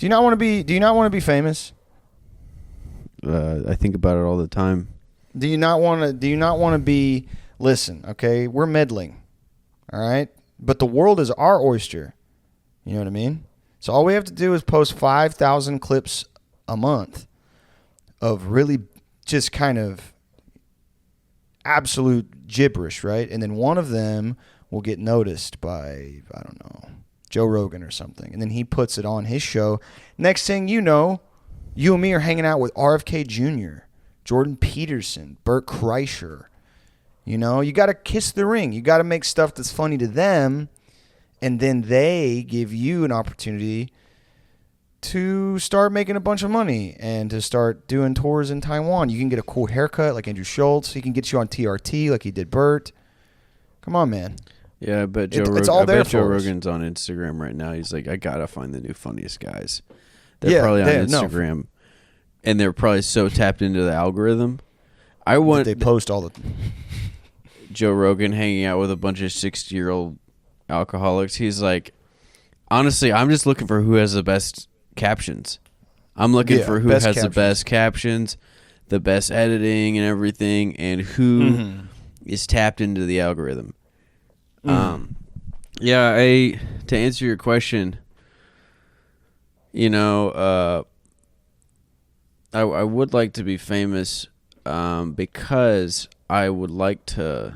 Do you not want to be famous? I think about it all the time. Do you not want to be? Listen, okay, we're meddling, all right, but the world is our oyster. You know what I mean? So all we have to do is post 5,000 clips a month of really just kind of absolute gibberish, right? And then one of them will get noticed by, I don't know, Joe Rogan or something. And then he puts it on his show. Next thing you know, you and me are hanging out with RFK Jr., Jordan Peterson, Bert Kreischer. You know, you got to kiss the ring. You got to make stuff that's funny to them. And then they give you an opportunity to start making a bunch of money and to start doing tours in Taiwan. You can get a cool haircut like Andrew Schultz. He can get you on TRT like he did Bert. Come on, man. Yeah, I bet Joe Rogan's on Instagram right now. He's like, I got to find the new funniest guys. They're probably on Instagram. No. And they're probably so tapped into the algorithm. I want they post all the Joe Rogan hanging out with a bunch of 60-year-old alcoholics. He's like, honestly, I'm just looking for who has the best captions. I'm looking for who has the best captions, the best editing and everything, and who is tapped into the algorithm. Yeah, to answer your question, you know, I would like to be famous because I would like to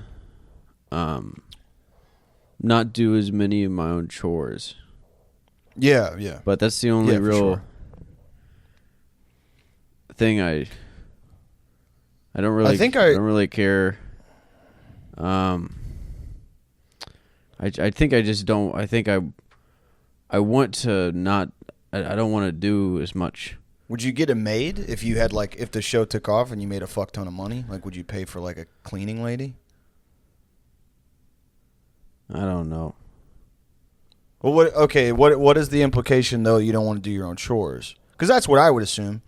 not do as many of my own chores. Yeah, yeah. But that's the only real thing I don't really I don't really care. I think I just don't. I think I want to not. I don't want to do as much. Would you get it made if you had if the show took off and you made a fuck ton of money? Like, would you pay for a cleaning lady? I don't know. Well, what is the implication though? You don't want to do your own chores because that's what I would assume.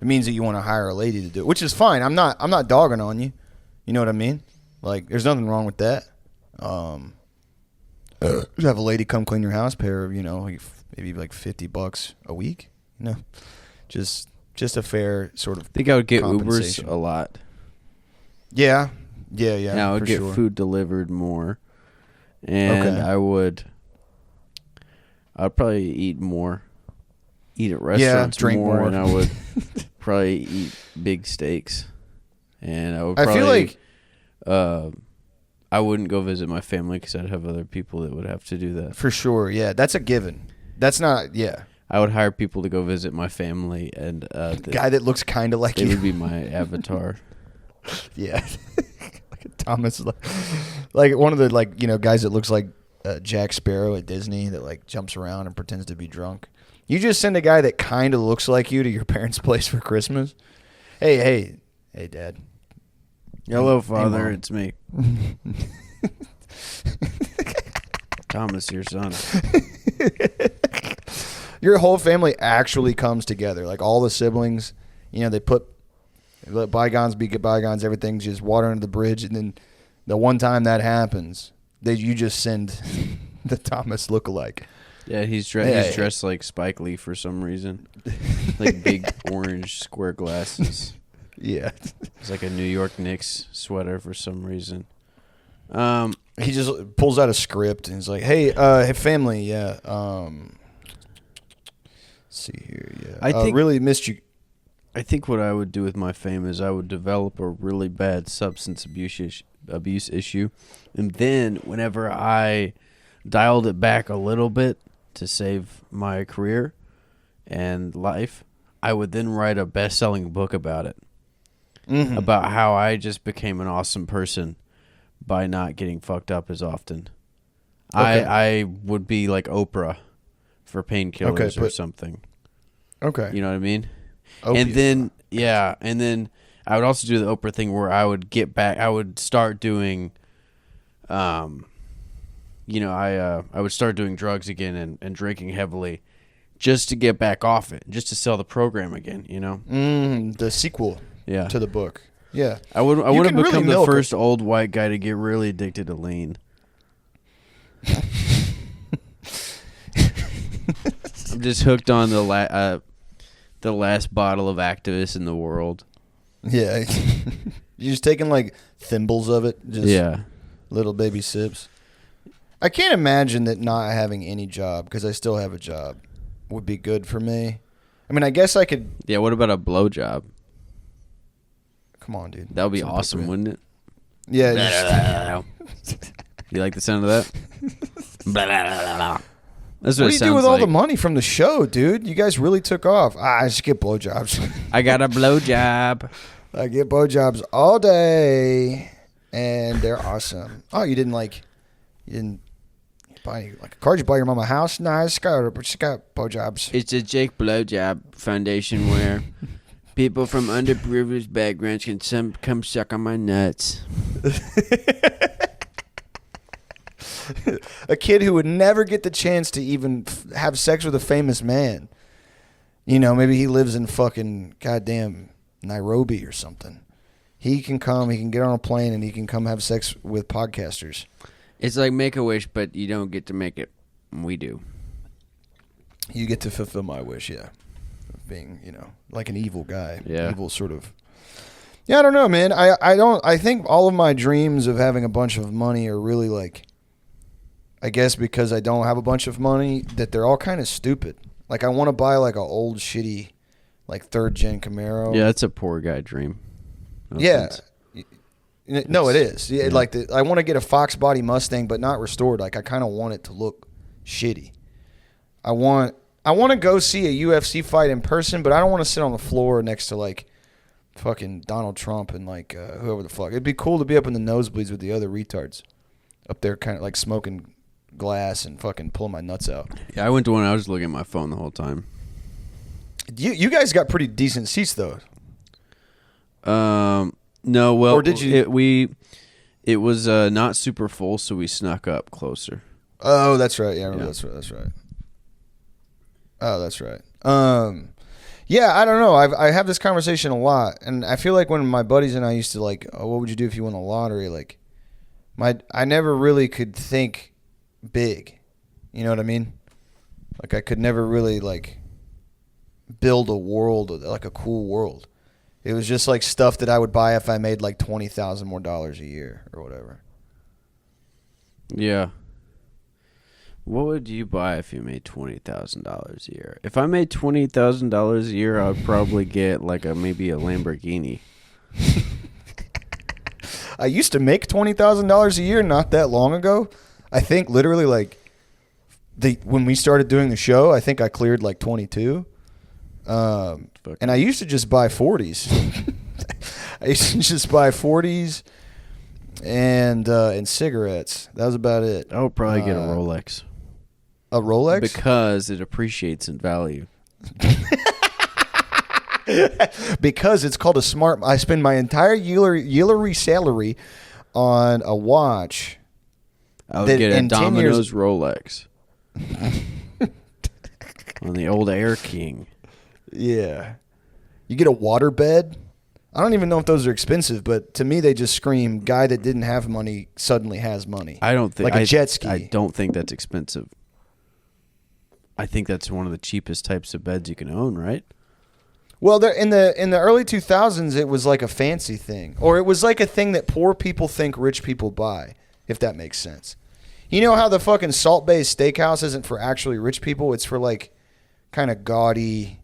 It means that you want to hire a lady to do it, which is fine. I'm not dogging on you. You know what I mean? There's nothing wrong with that. You have a lady come clean your house, pay her, maybe $50 a week. Just a fair sort of. I think I would get Ubers a lot. Yeah. And I would get food delivered more, and I'd probably eat more, eat at restaurants drink more, and I would probably eat big steaks, and I would probably. I feel like I wouldn't go visit my family because I'd have other people that would have to do that. For sure, yeah, that's a given. That's not, yeah. I would hire people to go visit my family, and the guy that looks kind of like you. They would be my avatar. Yeah, like a Thomas, like one of the guys that looks like Jack Sparrow at Disney that jumps around and pretends to be drunk. You just send a guy that kind of looks like you to your parents' place for Christmas. Hey, Dad. Hello, Father. It's me. Thomas, your son. Your whole family actually comes together. All the siblings, they let bygones be bygones. Everything's just water under the bridge. And then the one time that happens, you just send the Thomas lookalike. Yeah, he's dressed like Spike Lee for some reason. Big orange square glasses. Yeah. It's like a New York Knicks sweater for some reason. He just pulls out a script and he's like, hey, family, yeah. Let's see here, yeah. I think really missed you. I think what I would do with my fame is I would develop a really bad substance abuse issue. And then whenever I dialed it back a little bit to save my career and life, I would then write a best-selling book about it. Mm-hmm. About how I just became an awesome person by not getting fucked up as often. Okay. I would be like Oprah for painkillers or something. Okay. You know what I mean? Opiate. And then I would also do the Oprah thing where I would get back. I would start doing, I would start doing drugs again and drinking heavily, just to get back off it, just to sell the program again. The sequel. Yeah. To the book. Yeah. I want to become the first old white guy to get really addicted to lean. I'm Just hooked on the last bottle of Activist in the world. Yeah. You're just taking like thimbles of it. Just little baby sips. I can't imagine that not having any job, because I still have a job, would be good for me. I mean, I guess I could. Yeah, what about a blowjob? Come on, dude. That would be awesome, wouldn't it? Yeah. You like the sound of that? That's what do you do with all the money from the show, dude? You guys really took off. I just get blowjobs. I got a blowjob. I get blowjobs all day, and they're awesome. Oh, you didn't buy like a card? You buy your mama a house? Nah, I just got blowjobs. It's a Jake Blowjob Foundation where people from underprivileged backgrounds can come suck on my nuts. A kid who would never get the chance to even have sex with a famous man. You know, maybe he lives in fucking goddamn Nairobi or something. He can come, he can get on a plane, and he can come have sex with podcasters. It's like Make-A-Wish, but you don't get to make it. We do. You get to fulfill my wish, yeah. Being, like an evil guy. Yeah. Evil sort of. Yeah, I don't know, man. I think all of my dreams of having a bunch of money are really like, I guess because I don't have a bunch of money, that they're all kind of stupid. Like, I want to buy like an old shitty, like third-gen Camaro. Yeah, that's a poor guy dream. No yeah. offense. No, it is. Yeah, like I want to get a Fox body Mustang, but not restored. Like, I kind of want it to look shitty. I want to go see a UFC fight in person, but I don't want to sit on the floor next to like fucking Donald Trump and like whoever the fuck. It'd be cool to be up in the nosebleeds with the other retards up there, kind of like smoking glass and fucking pulling my nuts out. Yeah, I went to one. I was looking at my phone the whole time. You guys got pretty decent seats though. No, well, or did you? It was not super full, so we snuck up closer. Oh, that's right. Yeah, I remember. That's right. Oh, that's right. Yeah, I don't know. I have this conversation a lot, and I feel like when my buddies and I used to like, oh, what would you do if you won the lottery? Like, I never really could think big. You know what I mean? Like, I could never really like build a world, like a cool world. It was just like stuff that I would buy if I made like $20,000 more a year or whatever. Yeah. What would you buy if you made $20,000 a year? If I made $20,000 a year, I'd probably get like maybe a Lamborghini. I used to make $20,000 a year not that long ago. I think literally like when we started doing the show, I think I cleared like 22. And I used to just buy 40s. I used to just buy 40s and cigarettes. That was about it. I would probably get a Rolex. A Rolex? Because it appreciates in value. Because it's called a smart. I spend my entire yearly salary on a watch. I would get a Domino's Rolex. On the old Air King. Yeah. You get a waterbed. I don't even know if those are expensive, but to me they just scream guy that didn't have money suddenly has money. I don't think like a jet ski. I don't think that's expensive. I think that's one of the cheapest types of beds you can own, right? Well, in the early 2000s it was like a fancy thing, or it was like a thing that poor people think rich people buy, if that makes sense. You know how the fucking Salt Bay Steakhouse isn't for actually rich people, it's for like kind of gaudy,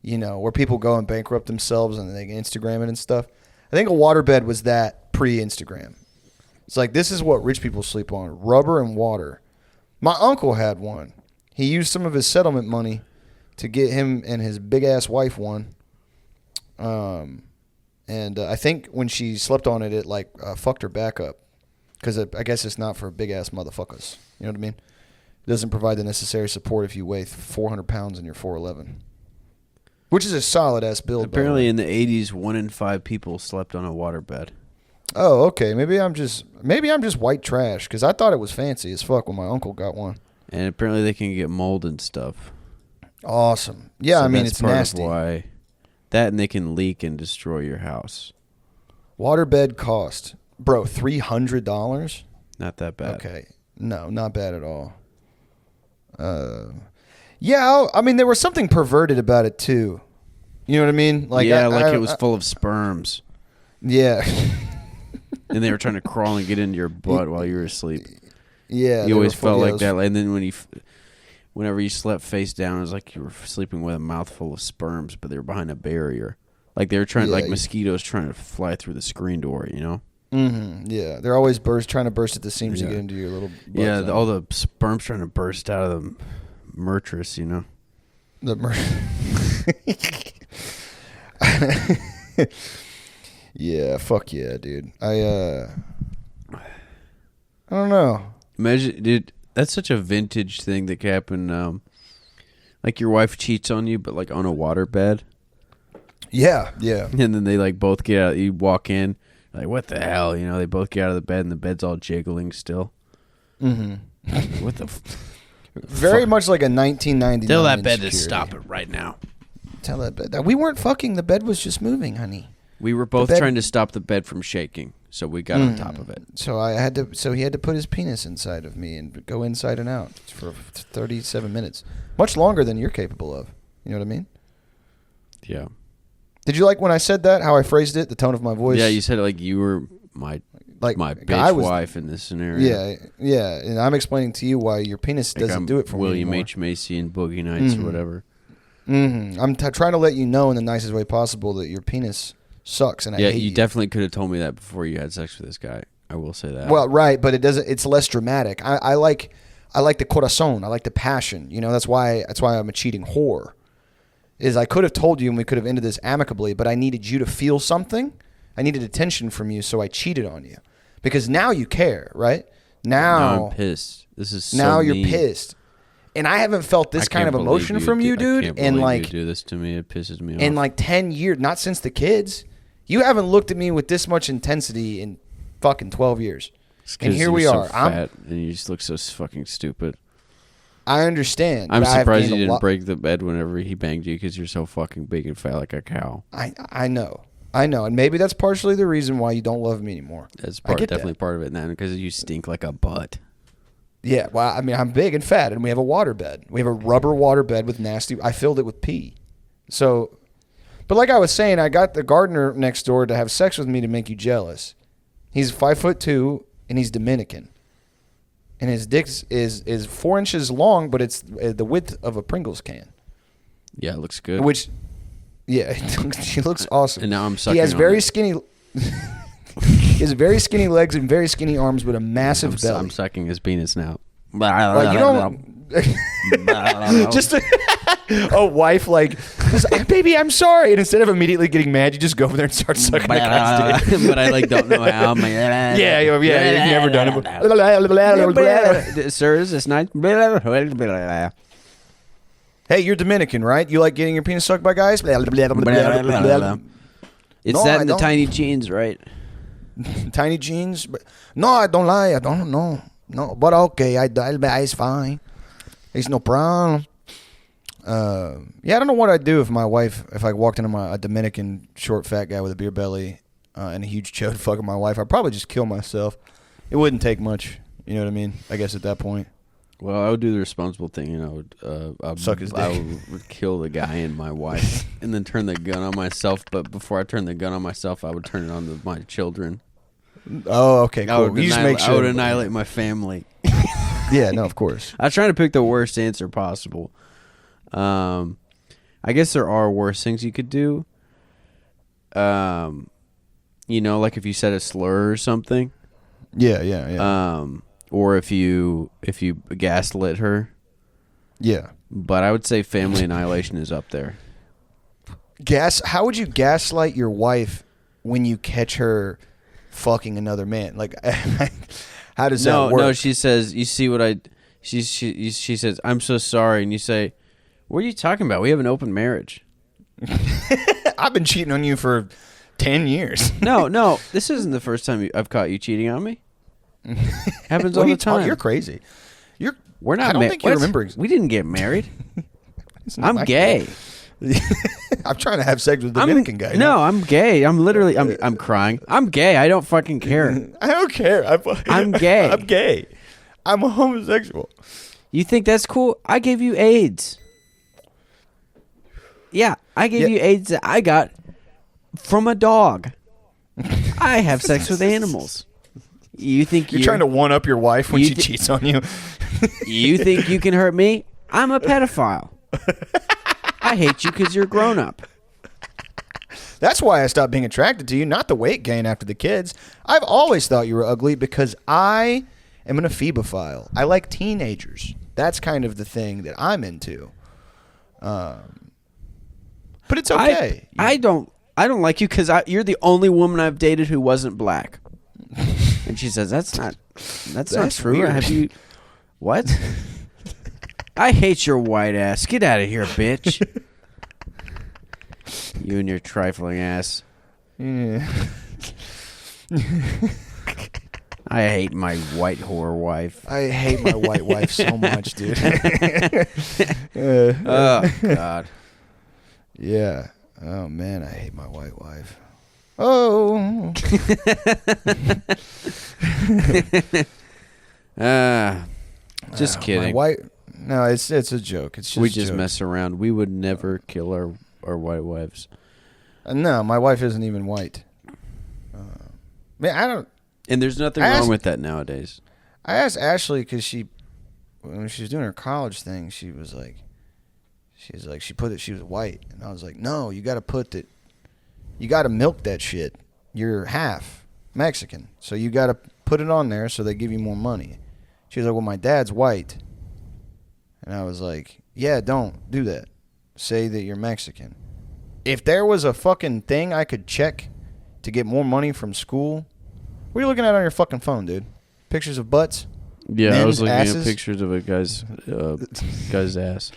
where people go and bankrupt themselves and they can Instagram it and stuff. I think a waterbed was that pre-Instagram. It's like, this is what rich people sleep on, rubber and water. My uncle had one. He used some of his settlement money to get him and his big-ass wife one. And I think when she slept on it, it like fucked her back up. Because I guess it's not for big-ass motherfuckers. You know what I mean? It doesn't provide the necessary support if you weigh 400 pounds and you're 4'11". Which is a solid-ass build. Apparently in the 80s, 1 in 5 people slept on a waterbed. Oh, okay. Maybe I'm just white trash, because I thought it was fancy as fuck when my uncle got one. And apparently they can get mold and stuff. Awesome. Yeah, so I mean, it's nasty. Why that, and they can leak and destroy your house. Waterbed cost, bro, $300? Not that bad. Okay. No, not bad at all. Yeah, I mean, there was something perverted about it too. You know what I mean? Like it was full of sperms. Yeah. And they were trying to crawl and get into your butt while you were asleep. Yeah. You always felt like that. And then whenever you slept face down, it was like you were sleeping with a mouthful of sperms, but they were behind a barrier. Like they were trying, like mosquitoes trying to fly through the screen door, you know? Mm-hmm. Yeah. They're always trying to burst at the seams to get into your little butt. Yeah, all the sperms trying to burst out of the mertress, you know? Yeah, fuck yeah, dude. I don't know. Imagine, dude, that's such a vintage thing that can happen. Like your wife cheats on you, but like on a waterbed. Yeah. And then they like both get out. You walk in, like what the hell, you know? They both get out of the bed, and the bed's all jiggling still. Mm-hmm. What the? Very much like a 1999. Tell that bed to insecurity. stop it right now. Tell that bed that we weren't fucking. The bed was just moving, honey. We were both trying to stop the bed from shaking, so we got on top of it. So he had to put his penis inside of me and go inside and out for 37 minutes, much longer than you're capable of. You know what I mean? Yeah. Did you like when I said that? How I phrased it, the tone of my voice? Yeah, you said it like you were my bitch wife in this scenario. Yeah, and I'm explaining to you why your penis like doesn't do it for me William anymore. H. Macy and Boogie Nights or whatever. Mm-hmm. I'm trying to let you know in the nicest way possible that your penis sucks, and I hate you. You definitely could have told me that before you had sex with this guy. I will say that. Well, right, but it doesn't. It's less dramatic. I like the corazon. I like the passion. You know, that's why I'm a cheating whore. Is I could have told you and we could have ended this amicably, but I needed you to feel something. I needed attention from you, so I cheated on you. Because now you care, right? Now I'm pissed. This is so now you're mean. pissed, and I haven't felt this kind of emotion from you, dude. I can't and believe like, you do this to me. It pisses me off. in like 10 years, not since the kids. You haven't looked at me with this much intensity in fucking 12 years. And here we are. So fat and you just look so fucking stupid. I understand. I'm surprised you didn't break the bed whenever he banged you because you're so fucking big and fat like a cow. I know, and maybe that's partially the reason why you don't love me anymore. That's definitely part of it, man, because you stink like a butt. Yeah, well, I mean, I'm big and fat, and we have a water bed. We have a rubber water bed with nasty. I filled it with pee. So, but like I was saying, I got the gardener next door to have sex with me to make you jealous. He's 5'2" and he's Dominican. And his dick is 4 inches long, but it's the width of a Pringles can. Yeah, it looks good. Which, yeah, he looks awesome. And now I'm sucking. He has very skinny. He has very skinny legs and very skinny arms, but a massive belly. I'm sucking his penis now. Like, you don't. Just a wife like, baby, I'm sorry, and instead of immediately getting mad, you just go over there and start sucking the guy's dick. But I like don't know how. Yeah, you've never done it. Sir, is this nice? Hey, you're Dominican, right? You like getting your penis sucked by guys? It's No, that I and the don't. tiny jeans, right? Tiny jeans? No, I don't lie. I don't know. No, but okay, it's fine. It's no problem. Yeah, I don't know what I'd do if I walked into a Dominican short fat guy with a beer belly and a huge chode fucking my wife. I'd probably just kill myself. It wouldn't take much. You know what I mean? I guess at that point. Well, I would do the responsible thing, and I would suck his dick. I would kill the guy and my wife, and then turn the gun on myself. But before I turn the gun on myself, I would turn it on my children. Oh, okay, cool. I would annihilate my family. Yeah, no, of course. I was trying to pick the worst answer possible. I guess there are worse things you could do. You know, like if you said a slur or something. Yeah. Or if you gaslit her. Yeah. But I would say family annihilation is up there. How would you gaslight your wife when you catch her fucking another man? Like, how does that work? No, she says, you see what she says, I'm so sorry. And you say, what are you talking about? We have an open marriage. I've been cheating on you for 10 years. No, this isn't the first time I've caught you cheating on me. Happens all the time. You're crazy. We're not. I don't think you're remembering. We didn't get married. I'm gay. I'm trying to have sex with a Dominican guy. No, I'm gay. I'm literally. I'm crying. I'm gay. I don't fucking care. I don't care. I'm gay. I'm gay. I'm a homosexual. You think that's cool? I gave you AIDS. Yeah, I gave you AIDS that I got from a dog. I have sex with animals. You think you're trying to one up your wife when she cheats on you? You think you can hurt me? I'm a pedophile. I hate you because you're grown up. That's why I stopped being attracted to you, not the weight gain after the kids. I've always thought you were ugly because I am an ephebophile. I like teenagers. That's kind of the thing that I'm into. But it's okay. I don't like you because you're the only woman I've dated who wasn't black. And she says that's not true. Weird. Have you? What? I hate your white ass. Get out of here, bitch. You and your trifling ass. Yeah. I hate my white whore wife. I hate my white wife so much, dude. Oh, God. Yeah. Oh, man, I hate my white wife. Oh. Just kidding. No, it's a joke. It's just we just mess around. We would never kill our white wives. No, my wife isn't even white. Man, I don't. And there's nothing wrong with that nowadays. I asked Ashley because when she was doing her college thing, she was like, she put it. She was white, and I was like, no, you got to put that. You got to milk that shit. You're half Mexican, so you got to put it on there so they give you more money. She was like, well, my dad's white, and I was like, yeah, don't do that. Say that you're Mexican. If there was a fucking thing I could check to get more money from school, what are you looking at on your fucking phone, dude? Pictures of butts? Yeah, I was looking asses? at pictures of a guy's ass.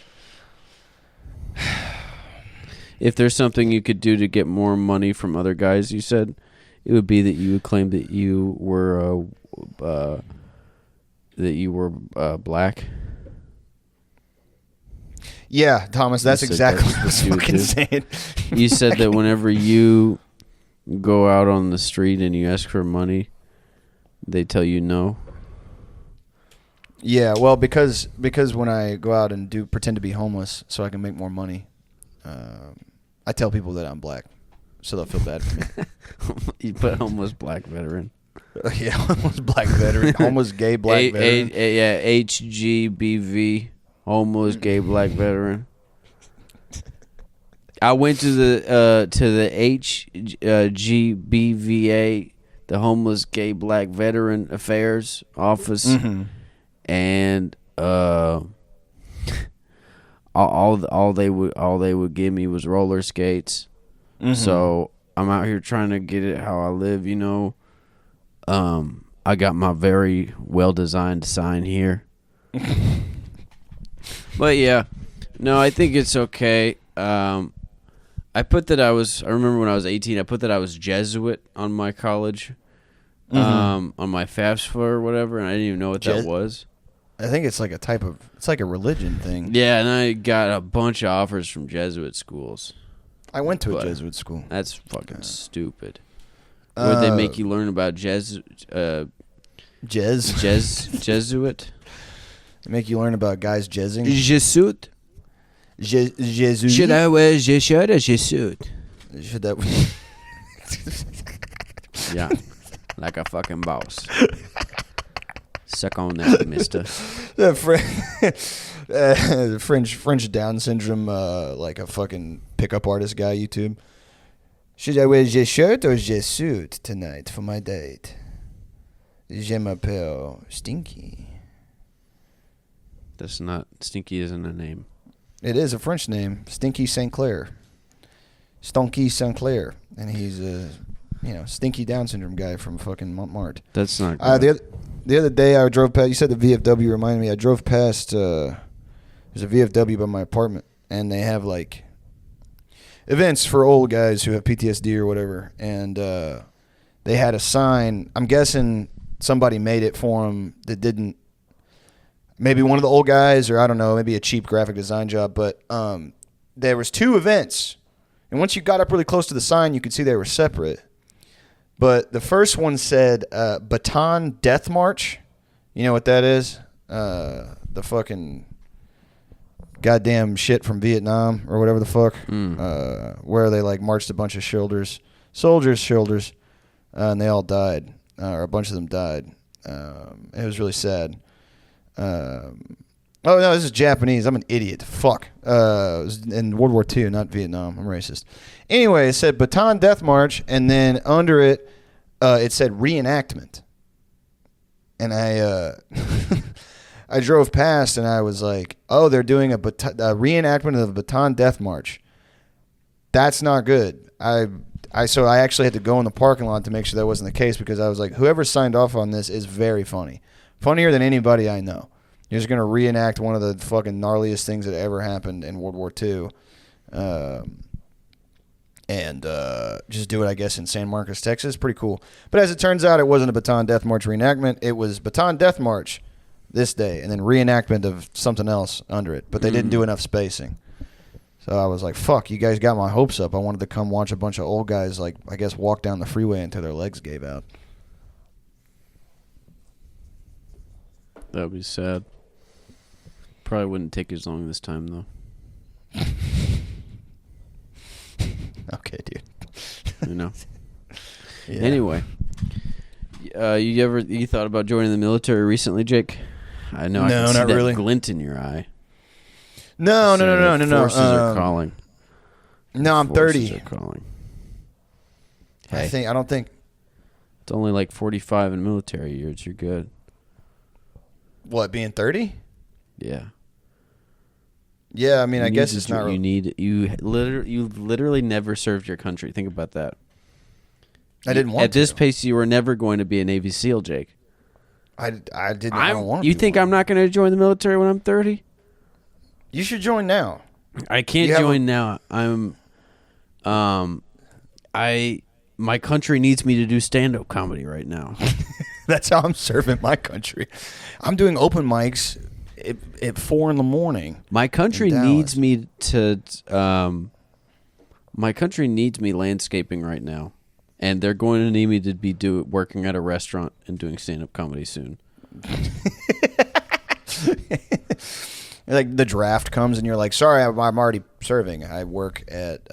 If there's something you could do to get more money from other guys, you said, it would be that you would claim that you were black. Yeah, Thomas, that's exactly what I was fucking saying. You said that whenever you go out on the street and you ask for money, they tell you no. Yeah, well, because when I go out and pretend to be homeless so I can make more money, I tell people that I'm black, so they'll feel bad for me. You put homeless black veteran. Yeah, homeless black veteran, homeless gay black veteran. Yeah, HGBV, homeless gay black veteran. I went to the HGBVA, the Homeless Gay Black Veteran Affairs office, and all they would give me was roller skates. So I'm out here trying to get it how I live, you know. I got my very well designed sign here. But yeah, no, I think it's okay. I remember when I was 18, I put that I was Jesuit on my college, on my FAFSA or whatever, and I didn't even know what that was. I think it's like it's like a religion thing. Yeah, and I got a bunch of offers from Jesuit schools. I went to a Jesuit school. That's fucking stupid. Would they make you learn about Jesuit? They make you learn about guys jezzing? Jesuit? Jesuit? Should I wear Jesuit or Jesuit? Should that... Yeah, like a fucking boss. Suck on that, mister. French Down syndrome, like a fucking pickup artist guy, YouTube. Should I wear Jesuit or Jesuit tonight for my date? Je m'appelle Stinky. That's not... Stinky isn't a name. It is a French name. Stinky St. Clair. Stonky St. Clair. And he's a, Stinky Down syndrome guy from fucking Montmartre. That's not good. The other day I drove past... You said the VFW reminded me. I drove past... there's a VFW by my apartment. And they have, like... events for old guys who have PTSD or whatever, and they had a sign. I'm guessing somebody made it for them that didn't. Maybe one of the old guys, or I don't know, maybe a cheap graphic design job. But there was 2 events, and once you got up really close to the sign, you could see they were separate. But the first one said Baton Death March. You know what that is? The fucking goddamn shit from Vietnam or whatever the fuck, where they like marched a bunch of soldiers, and they all died, or a bunch of them died. It was really sad. Oh no, this is Japanese. I'm an idiot. Fuck. It was in World War II, not Vietnam. I'm racist. Anyway, it said Bataan Death March, and then under it, it said reenactment. And I I drove past, and I was like, "Oh, they're doing a reenactment of the Bataan Death March. That's not good." So I actually had to go in the parking lot to make sure that wasn't the case, because I was like, whoever signed off on this is very funny, funnier than anybody I know. You're just gonna reenact one of the fucking gnarliest things that ever happened in World War II, and just do it, I guess, in San Marcos, Texas. Pretty cool. But as it turns out, it wasn't a Bataan Death March reenactment. It was Bataan Death March this day, and then reenactment of something else under it. But they didn't do enough spacing. So I was like, fuck, you guys got my hopes up. I wanted to come watch a bunch of old guys, like, I guess, walk down the freeway until their legs gave out. That would be sad. Probably wouldn't take as long this time, though. Okay, dude. You know? Yeah. Anyway. You thought about joining the military recently, Jake? I know. I can see not that really. glint in your eye. No. Forces are calling. No, I'm 30. Forces are calling. Hey, I don't think. it's only like 45 in military years. You're good. What, being 30? Yeah. Yeah, I mean, I guess it's not. You literally never served your country. Think about that. I didn't want to. At this pace, you were never going to be a Navy SEAL, Jake. I don't want to. You think I'm not going to join the military when I'm 30? You should join now. I can't join now. My country needs me to do stand-up comedy right now. That's how I'm serving my country. I'm doing open mics at 4 a.m. My country needs me to. My country needs me landscaping right now, and they're going to need me to be working at a restaurant and doing stand-up comedy soon. Like the draft comes and you're like, sorry, I'm already serving. I work at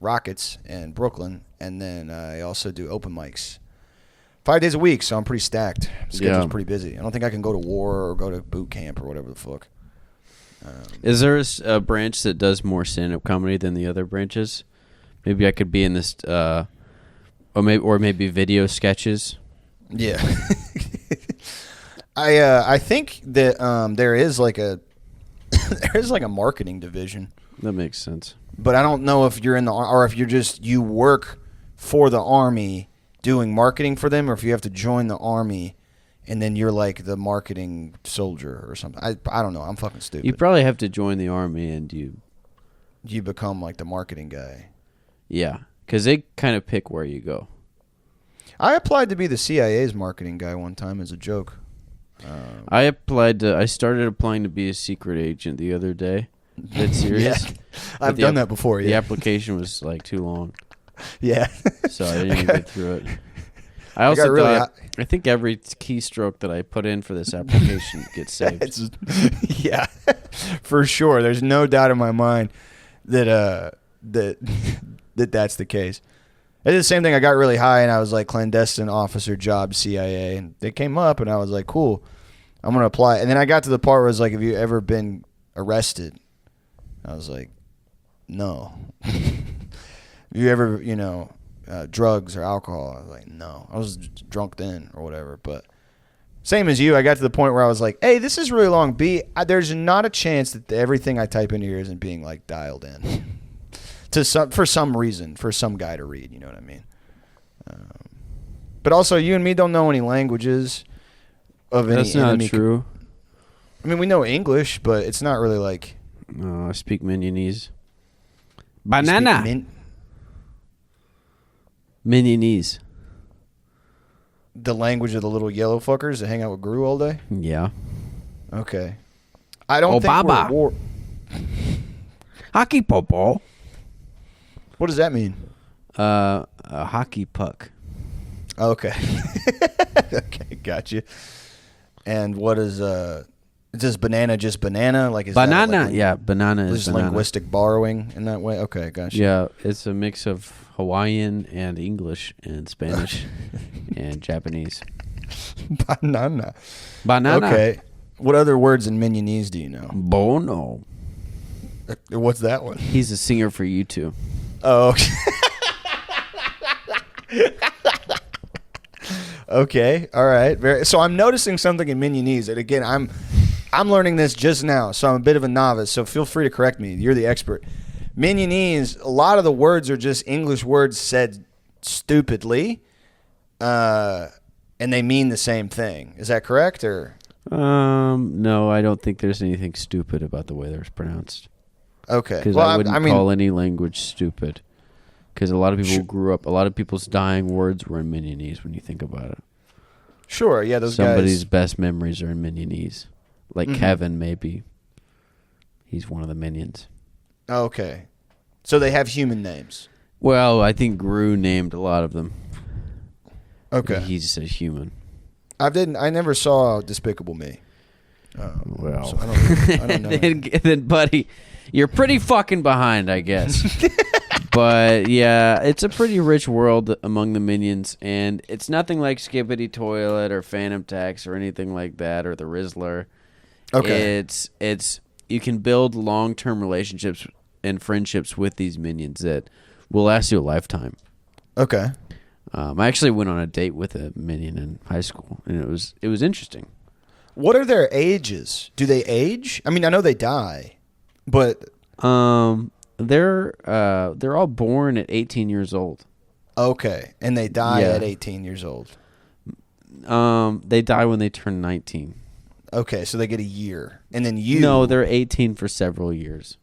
Rockets in Brooklyn, and then I also do open mics 5 days a week, so I'm pretty stacked. Schedule's pretty busy. I don't think I can go to war or go to boot camp or whatever the fuck. Is there a branch that does more stand-up comedy than the other branches? Maybe I could be in this, or maybe video sketches. Yeah. I think that there is like a marketing division. That makes sense. But I don't know if you're in or if you work for the Army doing marketing for them, or if you have to join the Army and then you're like the marketing soldier or something. I don't know. I'm fucking stupid. You probably have to join the Army and you become like the marketing guy. Yeah, because they kind of pick where you go. I applied to be the CIA's marketing guy one time as a joke. I started applying to be a secret agent the other day. That's serious. Yeah. I've done that before. Yeah. The application was like too long. Yeah. So I didn't even get through it. I also I think every keystroke that I put in for this application gets saved. Yeah, for sure. There's no doubt in my mind that that's the case. It's the same thing. I got really high and I was like, clandestine officer job, CIA, and they came up and I was like, cool, I'm gonna apply. And then I got to the part where it was like, have you ever been arrested? I was like, no. Have you ever, drugs or alcohol? I was like, no. I was drunk then or whatever. But same as you, I got to the point where I was like, hey, this is really long. There's not a chance that everything I type in here isn't being like dialed in for some reason, for some guy to read. You know what I mean? But also, you and me don't know any languages of any. That's not true. I mean, we know English, but it's not really like. No, I speak Minionese. Banana. Minionese. The language of the little yellow fuckers that hang out with Gru all day? Yeah. Okay. I don't think we're at war. Hockey popo. What does that mean? A hockey puck. Okay. Okay, gotcha. And what is Is banana just banana? Like is Banana, that like yeah, banana is just banana. linguistic borrowing in that way? Okay, gotcha. Yeah, it's a mix of Hawaiian and English and Spanish and Japanese. Banana. Banana. Okay. What other words in Minionese do you know? Bono. What's that one? He's a singer for U2. Oh, okay. Okay, all right. So I'm noticing something in Minionese, and again, I'm learning this just now, so I'm a bit of a novice. So feel free to correct me. You're the expert. Minionese, a lot of the words are just English words said stupidly, and they mean the same thing. Is that correct, or? No, I don't think there's anything stupid about the way they're pronounced. Okay, Because I wouldn't call any language stupid. Because a lot of people grew up, a lot of people's dying words were in Minionese when you think about it. Sure, yeah, those Somebody's guys. best memories are in Minionese. Like Kevin, maybe. He's one of the minions. Okay, so they have human names. Well, I think Gru named a lot of them. Okay, He just said human. I never saw Despicable Me. Well, so I don't know. then, buddy, you're pretty fucking behind, I guess. But yeah, it's a pretty rich world among the minions, and it's nothing like Skippity Toilet or Phantom Tax or anything like that, or the Rizzler. Okay, It's you can build long-term relationships and friendships with these minions that will last you a lifetime. okay. I actually went on a date with a minion in high school, and it was interesting. What are their ages? Do they age? I mean, I know they die, but They're all born at 18 years old. okay, and they die Yeah. at 18 years old. They die when they turn 19. Okay, so they get a year, and then No, they're 18 for several years.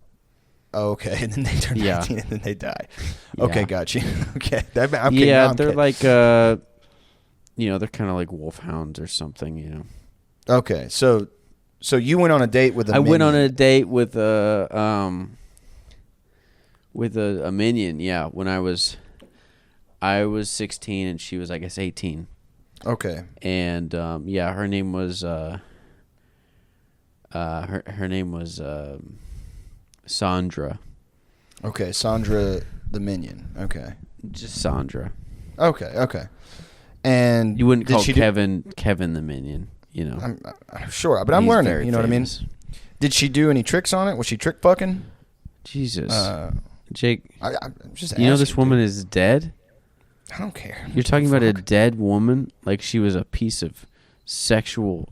Okay, and then they turn Yeah. 19, and then they die. Yeah. Okay, got you. Okay, okay, Yeah, now I'm they're kidding. like they're kind of like wolfhounds or something. Okay, so you went on a date with a I went on minion. a date with a minion. Yeah, when I was 16 and she was, I guess, 18. Okay, And yeah, her name was her name was Sandra. okay, Sandra the minion. Okay, Just Sandra. okay. And You wouldn't did call she Kevin the minion, I'm sure, but I'm He's learning. very You know famous. what I mean? Did she do any tricks on it? Was she trick fucking? Jesus. Uh, Jake, I'm just. you know this asking, woman dude. is dead? I don't care. You're talking about a Fuck. dead woman like she was a piece of sexual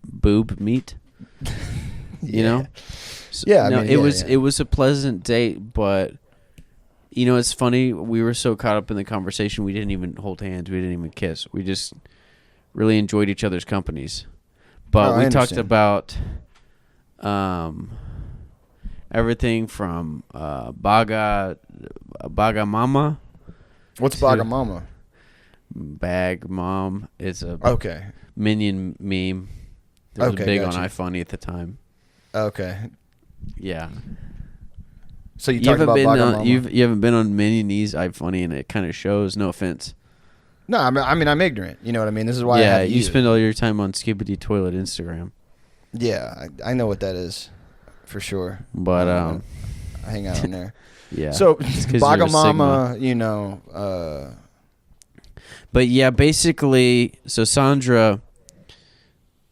boob meat? You know? So, Yeah, I no, mean, it yeah, was yeah. it was a pleasant date, but it's funny. We were so caught up in the conversation, we didn't even hold hands. We didn't even kiss. We just really enjoyed each other's companies. But Oh, I we talked understand. about everything from Baga Mama, What's to- Bagamama? Bag Mom. It's a Okay, minion meme. It was Okay, big gotcha. on iFunny at the time. okay. Yeah. So you You talked haven't about been Bagamama. you haven't been on Minionese iFunny, and it kind of shows. No offense. No, I mean I'm ignorant. You know what I mean. This is why. I Yeah, have to you use it. spend all your time on Skibbity Toilet Instagram, Yeah, I know what that is, for sure. but I hang out on there. yeah. So It's 'cause you're a Bagamama, But yeah, basically, so Sandra,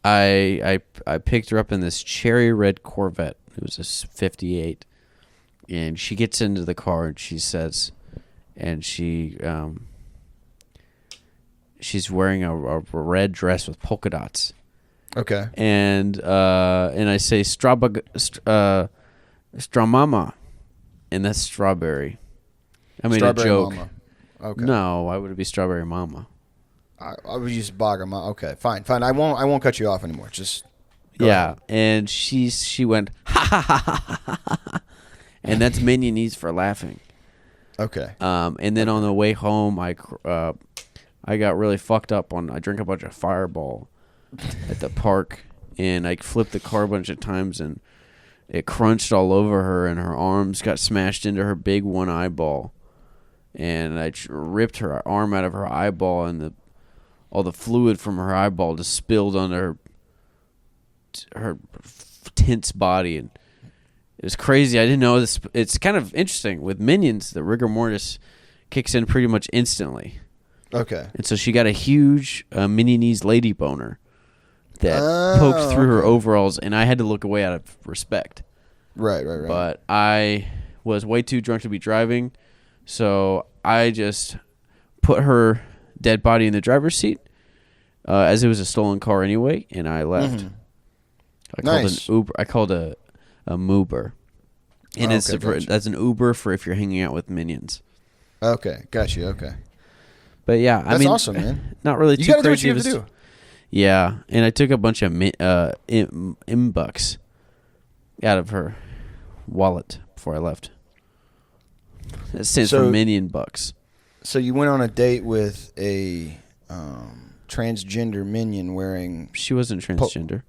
I picked her up in this cherry red Corvette. It was a 58, and she gets into the car and she says, and she's wearing a red dress with polka dots. Okay. And I say Stramama, and that's strawberry. I mean, Strawberry a joke. Mama. Okay. No, why would it be strawberry mama? I would use Bagamama. Okay, fine. I won't cut you off anymore. Just go Yeah, ahead. and she went ha ha ha ha ha ha, and that's Minionese for laughing. Okay. And then on the way home, I got really fucked up I drank a bunch of Fireball at the park, and I flipped the car a bunch of times, and it crunched all over her, and her arms got smashed into her big one eyeball, and I ripped her arm out of her eyeball, and all the fluid from her eyeball just spilled onto her tense body, and it was crazy. I didn't know this. It's kind of interesting with minions. The rigor mortis kicks in pretty much instantly. Okay. And so she got a huge minionese lady boner that poked through her overalls, and I had to look away out of respect. Right. But I was way too drunk to be driving, so I just put her dead body in the driver's seat, as it was a stolen car anyway, and I left. Mm-hmm. I called Nice. an Uber. I called a Moober, and that's an Uber for if you're hanging out with minions. Okay, got you. Okay. But yeah, That's awesome, man. Not really You too gotta do what crazy. you have to do. Yeah, and I took a bunch of bucks out of her wallet before I left. That stands for minion bucks. So you went on a date with a transgender minion wearing She wasn't transgender,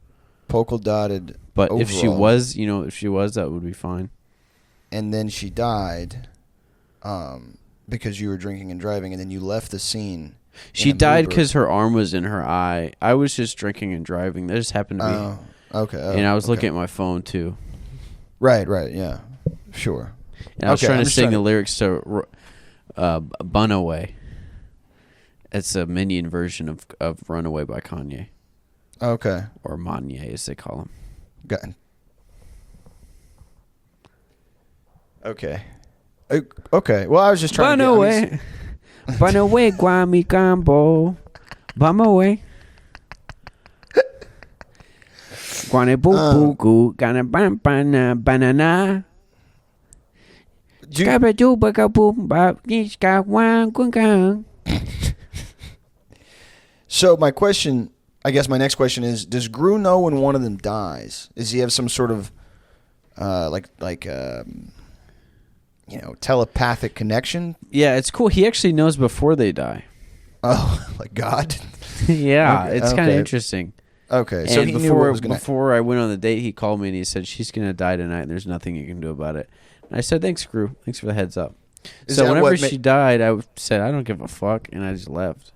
polka dotted but overalls, if she was, that would be fine. and then she died because you were drinking and driving, and then you left the scene. She died because her arm was in her eye. I was just drinking and driving. That just happened to be. Okay. And I was looking at my phone too. Right. Yeah. Sure. And I was trying to sing the lyrics to Bunaway. It's a minion version of Runaway by Kanye. Okay. Or Manye, as they call him. Got. Okay. Okay. Well, I was just trying to Bunaway, Guami Gambo. Bunaway. Guane boo boo gana banana. So my question, I guess my next question is: does Gru know when one of them dies? Does he have some sort of telepathic connection? Yeah, it's cool. He actually knows before they die. Oh, like God? Yeah, Okay, it's kind of interesting. Okay, so and he knew what was gonna. Before I went on the date, he called me and he said, "She's gonna die tonight, and there's nothing you can do about it." And I said, "Thanks, Gru. Thanks for the heads up." So whenever she died, I said, "I don't give a fuck," and I just left.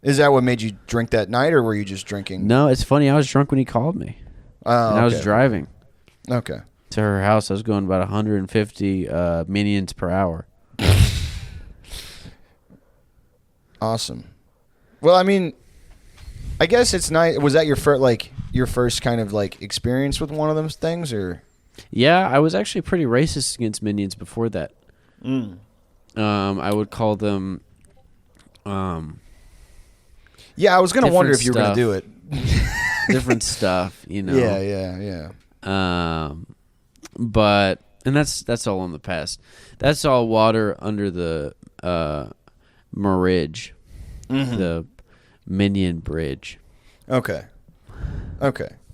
Is that what made you drink that night, or were you just drinking? No, it's funny. I was drunk when he called me, and I was driving. Okay. To her house, I was going about 150 minions per hour. Awesome. Well, I mean, I guess it's nice. Was that your first kind of like experience with one of those things, or? Yeah, I was actually pretty racist against minions before that. I would call them. Yeah, I was gonna wonder if you were gonna do it. Different stuff, you know. Yeah. But that's all in the past. That's all water under the Marridge, the Minion Bridge. Okay.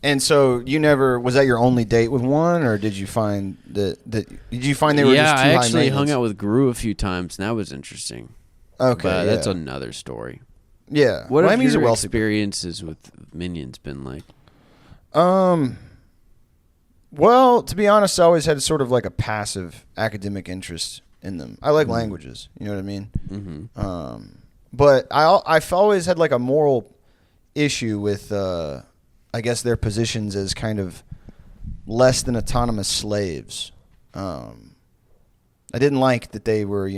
And so you never was that your only date with one, or did you find that did you find they were just too high maintenance? I actually hung out with Gru a few times, and that was interesting. Okay, but that's another story. Yeah. What have your experiences with minions been like? Well, to be honest, I always had sort of like a passive academic interest in them. I like languages, you know what I mean? Mm-hmm. But I've always had like a moral issue with, I guess, their positions as kind of less than autonomous slaves. I didn't like that they were,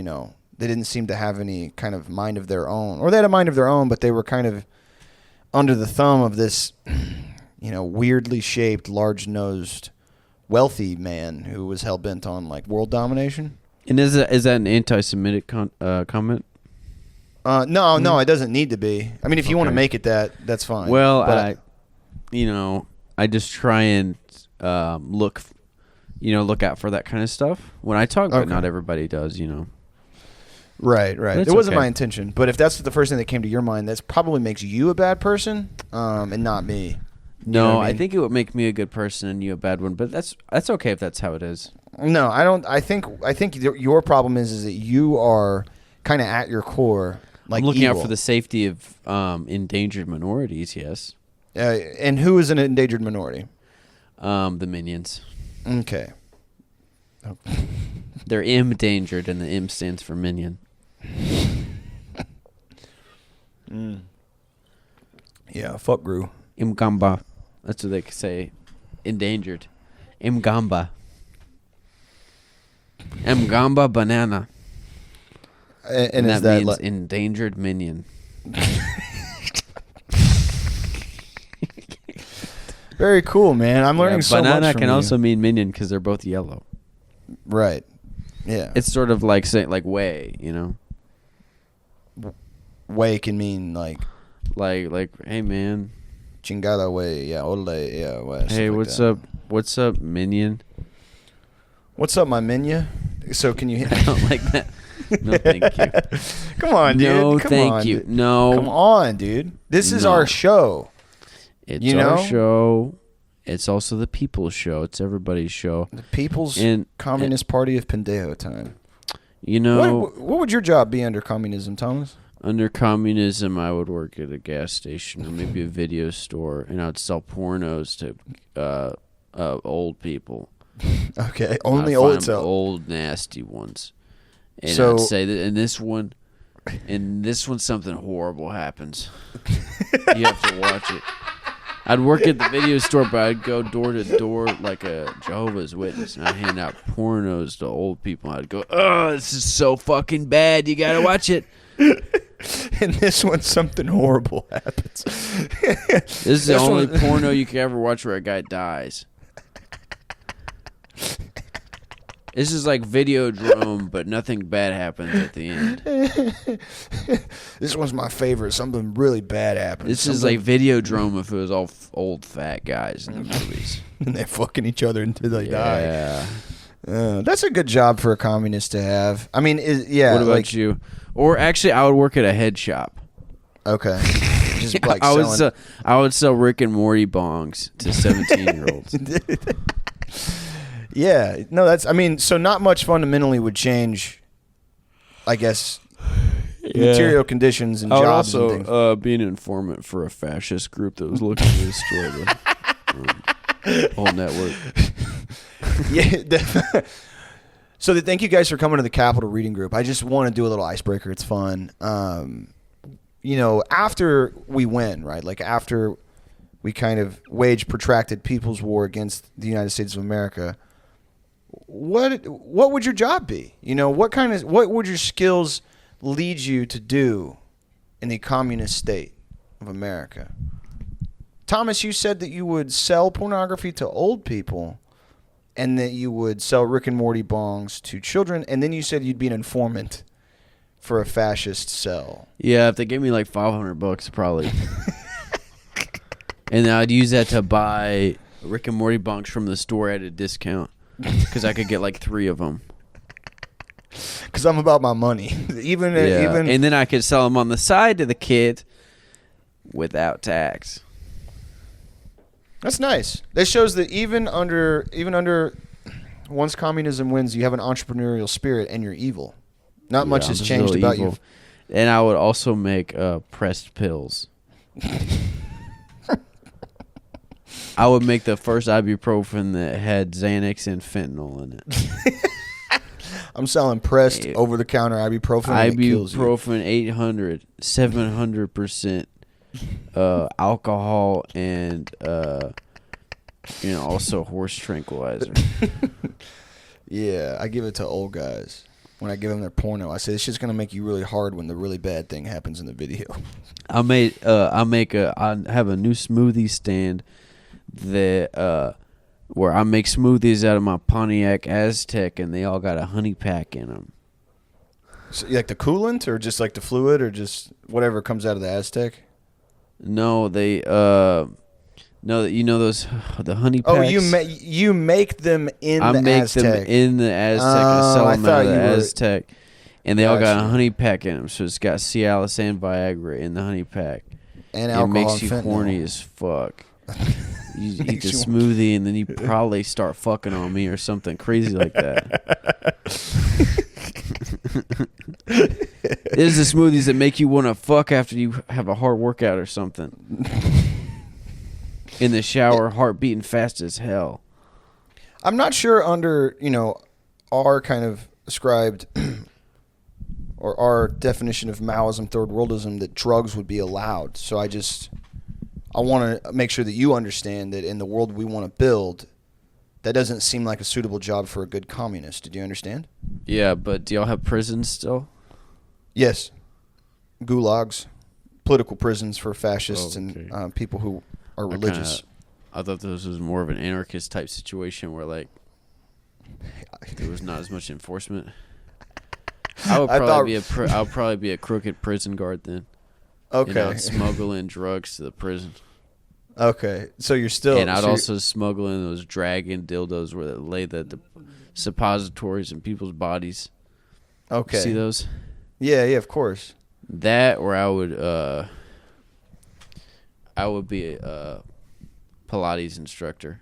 they didn't seem to have any kind of mind of their own. Or they had a mind of their own, but they were kind of under the thumb of this, weirdly shaped, large-nosed, wealthy man who was hell-bent on, like, world domination. And is that an anti-Semitic comment? No, it doesn't need to be. I mean, if you want to make it that's fine. Well, I just try and look out for that kind of stuff when I talk, but not everybody does, Right. It wasn't my intention, but if that's the first thing that came to your mind, that probably makes you a bad person, and not me. No, I think it would make me a good person and you a bad one, but that's okay if that's how it is. No, I don't. I think your problem is that you are kind of at your core like I'm looking evil. out for the safety of endangered minorities. Yes. And who is an endangered minority? The minions. Okay. They're endangered, and the M stands for minion. Yeah, fuck Gru. Imgamba. That's what they say. Endangered. Mgamba. Mgamba banana. And that is that means endangered minion. Very cool, man. I'm learning so much from banana can you. also mean minion because they're both yellow. Right. Yeah. It's sort of like saying like way, you know. Way can mean like hey man. chingada way, yeah, ole, yeah. Way, Hey, like what's that. up? What's up, minion? What's up, my minion? So can you? I don't like that. No, thank you. Come on, dude. No, Come thank on, you. dude. No. Come on, dude. This is No. our show. It's You our know? show. It's also the people's show. It's everybody's show. The People's And- Communist Party of Pendejo time. You know, What would your job be under communism, Thomas? under communism, I would work at a gas station or maybe a video store, and I would sell pornos to old people. Okay, only I'd old find so. old nasty ones. And So- I'd say that in this one, something horrible happens. You have to watch it. I'd work at the video store, but I'd go door to door like a Jehovah's Witness, and I'd hand out pornos to old people. I'd go, "Oh, this is so fucking bad. You gotta watch it." In this one, something horrible happens. This is the only porno you can ever watch where a guy dies. This is like Videodrome, but nothing bad happens at the end. This one's my favorite. Something really bad happens. This is like Videodrome if it was all old fat guys in the movies. and they're fucking each other until they die. Yeah. That's a good job for a communist to have. I mean, yeah. What about like, you? Or actually, I would work at a head shop. Okay. Just like I would sell Rick and Morty bongs to 17-year-olds. Yeah. No, that's. I mean, so not much fundamentally would change. I guess. Material conditions and I would jobs and also things. be an informant for a fascist group that was looking to destroy the whole network. Yeah. So thank you guys for coming to the Capitol Reading Group. I just want to do a little icebreaker. It's fun. After we win, right? Like after we kind of wage protracted people's war against the United States of America, what would your job be? What would your skills lead you to do in the communist state of America? Thomas, you said that you would sell pornography to old people and that you would sell Rick and Morty bongs to children, and then you said you'd be an informant for a fascist cell. Yeah, if they gave me like $500, probably. And I'd use that to buy Rick and Morty bongs from the store at a discount because I could get like 3 of them. Because I'm about my money. even And then I could sell them on the side to the kid without tax. That's nice. That shows that even under once communism wins, you have an entrepreneurial spirit and you're evil. Not much has changed about you. And I would also make pressed pills. I would make the first ibuprofen that had Xanax and fentanyl in it. I'm selling pressed over-the-counter ibuprofen. And it kills you. Ibuprofen 800, 700% alcohol and also horse tranquilizer. Yeah, I give it to old guys. When I give them their porno, I say this shit's gonna make you really hard when the really bad thing happens in the video. I have a new smoothie stand that where I make smoothies out of my Pontiac Aztec, and they all got a honey pack in them. So, like the coolant, or just like the fluid, or just whatever comes out of the Aztec? No, they those the honey packs. Oh, you make them in the Aztec. I make them in the Aztec and sell them out of the Aztec, and they all got a honey pack in them. So it's got Cialis and Viagra in the honey pack, and it alcohol makes you and fentanyl. horny as fuck. You eat the smoothie, and then you probably start fucking on me or something crazy like that. This is the smoothies that make you want to fuck after you have a hard workout or something. In the shower, heart beating fast as hell. I'm not sure under, our kind of ascribed or our definition of Maoism, third worldism, that drugs would be allowed. So I want to make sure that you understand that in the world we want to build, that doesn't seem like a suitable job for a good communist. Did you understand? Yeah, but do y'all have prisons still? Yes. Gulags, political prisons for fascists okay. and people who are religious. I thought this was more of an anarchist type situation where like there was not as much enforcement. I would probably be a crooked prison guard then. Okay. And I'd smuggle in drugs to the prison. Okay. So you're still... And I'd also smuggle in those dragon dildos where they lay the suppositories in people's bodies. Okay. See those? Yeah, of course. That, or I would be a Pilates instructor.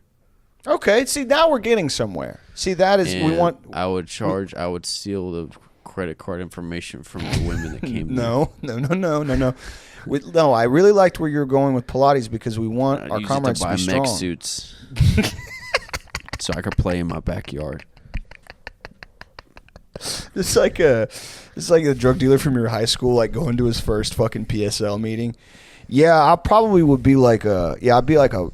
Okay. See, now we're getting somewhere. See, that is... And we want... I would steal the credit card information from the women that came No. I really liked where you're going with Pilates because we want our comrades to be strong. Mech suits so I could play in my backyard. It's like a drug dealer from your high school, like going to his first fucking PSL meeting. Yeah, I probably would be I'd be like a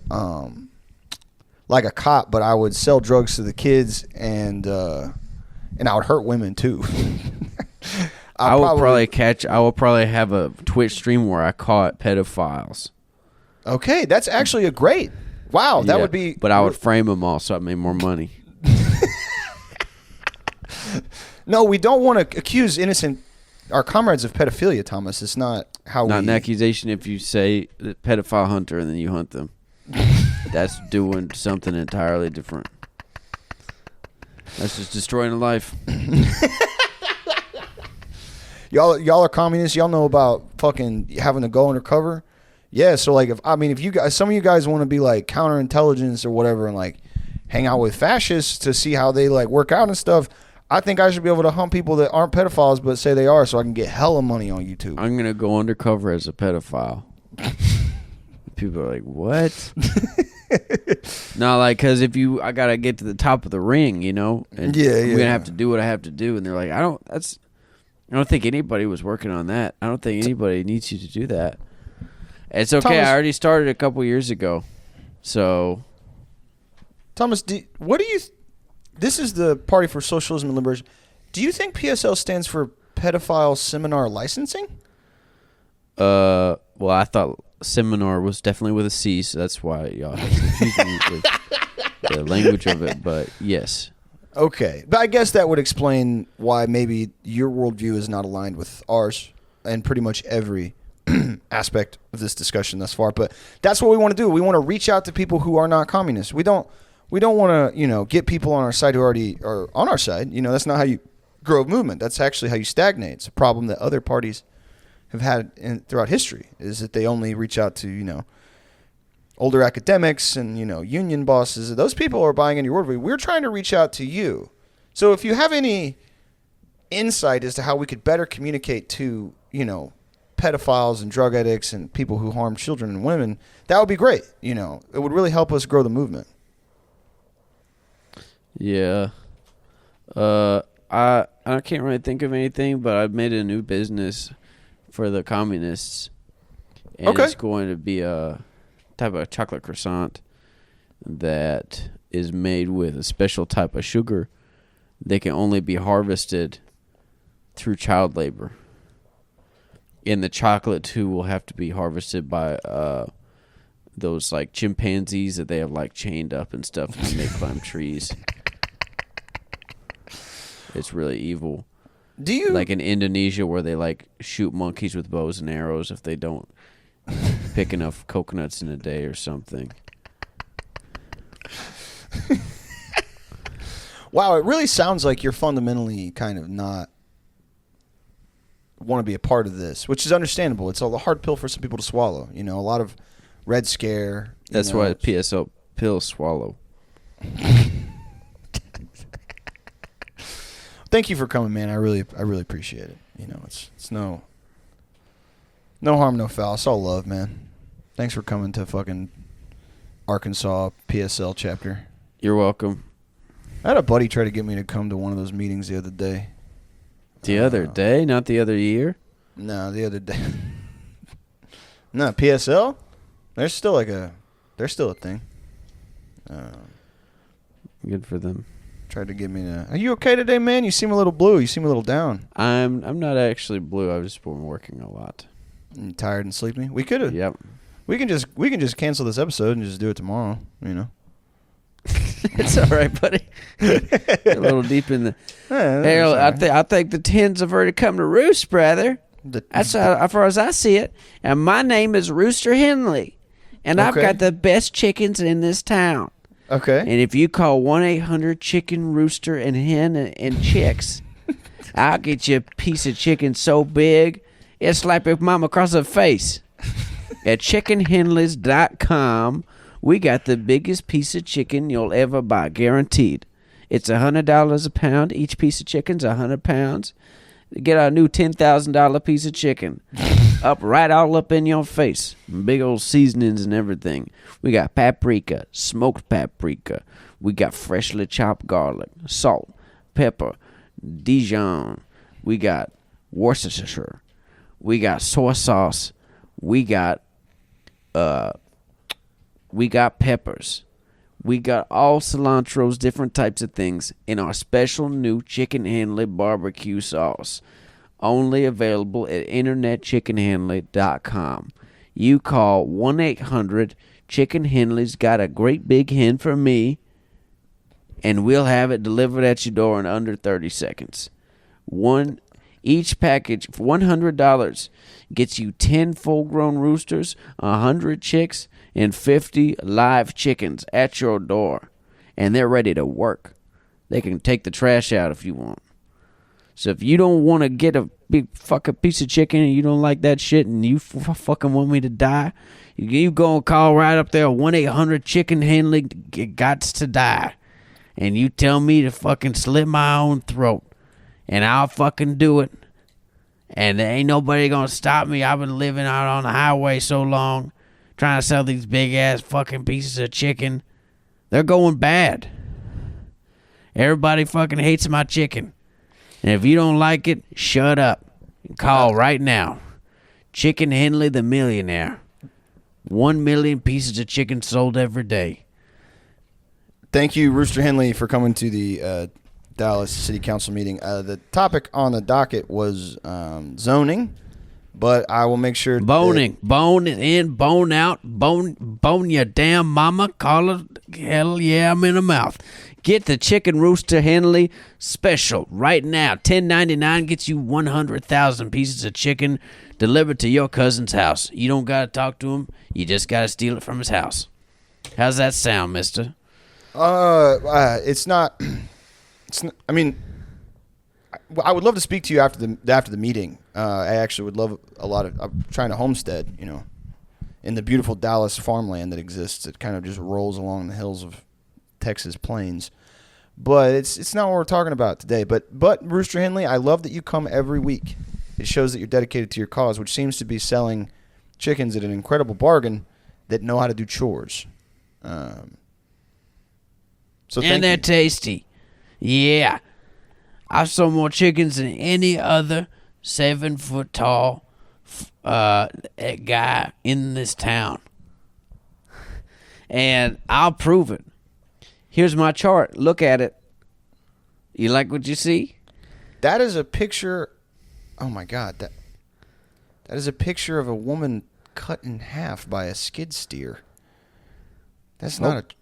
cop, but I would sell drugs to the kids and I would hurt women too. I will probably have a Twitch stream where I caught pedophiles. Okay, that's actually a great. Wow, that would be. But I would frame them all so I made more money. No, we don't want to accuse our comrades of pedophilia, Thomas. It's not how Not an accusation if you say pedophile hunter and then you hunt them. That's doing something entirely different. That's just destroying a life. Y'all are communists. Y'all know about fucking having to go undercover. Yeah, so like if you guys, some of you guys want to be like counterintelligence or whatever and like hang out with fascists to see how they like work out and stuff, I think I should be able to hunt people that aren't pedophiles but say they are, so I can get hella money on YouTube. I'm gonna go undercover as a pedophile. People are like, what? No, like, because I gotta get to the top of the ring, you know, and I'm gonna have to do what I have to do. And they're like, I don't think anybody was working on that. I don't think anybody needs you to do that. It's okay. Thomas, I already started a couple years ago. So, Thomas, what do you? This is the Party for Socialism and Liberation. Do you think PSL stands for Pedophile Seminar Licensing? Well, I thought seminar was definitely with a C, so that's why y'all have confused me with the language of it. But yes. Okay, but I guess that would explain why maybe your worldview is not aligned with ours and pretty much every aspect of this discussion thus far. But that's what we want to do. We want to reach out to people who are not communists. We don't want to, get people on our side who already are on our side. That's not how you grow a movement. That's actually how you stagnate. It's a problem that other parties have had throughout history, is that they only reach out to, older academics and, union bosses. Those people are buying into your worldview. We're trying to reach out to you. So if you have any insight as to how we could better communicate to, pedophiles and drug addicts and people who harm children and women, that would be great. It would really help us grow the movement. Yeah. I can't really think of anything, but I've made a new business for the communists. And it's going to be a type of chocolate croissant that is made with a special type of sugar that can only be harvested through child labor. And the chocolate too will have to be harvested by those like chimpanzees that they have like chained up and stuff and they climb trees. It's really evil. Do you like in Indonesia where they like shoot monkeys with bows and arrows if they don't pick enough coconuts in a day or something? Wow, it really sounds like you're fundamentally kind of not want to be a part of this, which is understandable. It's a hard pill for some people to swallow. A lot of Red Scare. That's why PSL pills swallow. Thank you for coming, man. I really appreciate it. It's no harm, no foul. It's all love, man. Thanks for coming to fucking Arkansas PSL chapter. You're welcome. I had a buddy try to get me to come to one of those meetings the other day. The other day? Not the other year? No, the other day. No, PSL? They're still a thing. Good for them. Tried to get me to. Are you okay today, man? You seem a little blue. You seem a little down. I'm not actually blue. I've just been working a lot. You tired and sleepy? We could have. Yep. We can just cancel this episode and just do it tomorrow. You know. It's all right, buddy. A little deep in the. Hey, I think the hens have already come to roost, brother. That's as far as I see it. And my name is Rooster Henley, and I've got the best chickens in this town. Okay. And if you call 1-800-CHICKEN-ROOSTER and hen and chicks, I'll get you a piece of chicken so big it'll slap your mom across the face. At chickenhenleys.com, we got the biggest piece of chicken you'll ever buy, guaranteed. It's $100 a pound. Each piece of chicken's 100 pounds. Get our new $10,000 piece of chicken. all up in your face. Big old seasonings and everything. We got paprika, smoked paprika. We got freshly chopped garlic, salt, pepper, Dijon. We got Worcestershire. We got soy sauce. We got peppers. We got all cilantros, different types of things in our special new Chicken Henley barbecue sauce. Only available at internetchickenhenley.com. You call 1-800-Chicken Henley's got a great big hen for me, and we'll have it delivered at your door in under 30 seconds. Each package for $100 gets you 10 full-grown roosters, 100 chicks, and 50 live chickens at your door. And they're ready to work. They can take the trash out if you want. So if you don't want to get a big fucking piece of chicken and you don't like that shit and you fucking want me to die, you go and call right up there, 1-800-Chicken Henley gots to die. And you tell me to fucking slit my own throat. And I'll fucking do it. And there ain't nobody gonna stop me. I've been living out on the highway so long, trying to sell these big ass fucking pieces of chicken. They're going bad. Everybody fucking hates my chicken. And if you don't like it, shut up. Call right now. Chicken Henley the Millionaire. 1 million pieces of chicken sold every day. Thank you, Rooster Henley, for coming to the Dallas City Council meeting. The topic on the docket was zoning, but I will make sure. Boning. Bone in, bone out, bone your damn mama. Call her, hell yeah, I'm in her mouth. Get the Chicken Rooster Henley special right now. $10.99 gets you 100,000 pieces of chicken delivered to your cousin's house. You don't got to talk to him. You just got to steal it from his house. How's that sound, mister? It's not. I mean, I would love to speak to you after the meeting. I actually would love a lot of. I'm trying to homestead, in the beautiful Dallas farmland that exists. It kind of just rolls along the hills of Texas plains. But it's not what we're talking about today. But Rooster Henley, I love that you come every week. It shows that you're dedicated to your cause, which seems to be selling chickens at an incredible bargain that know how to do chores. And they're tasty. Yeah. I've sold more chickens than any other 7-foot-tall guy in this town. And I'll prove it. Here's my chart. Look at it. You like what you see? That is a picture. Oh, my God. That is a picture of a woman cut in half by a skid steer. That's not a chart.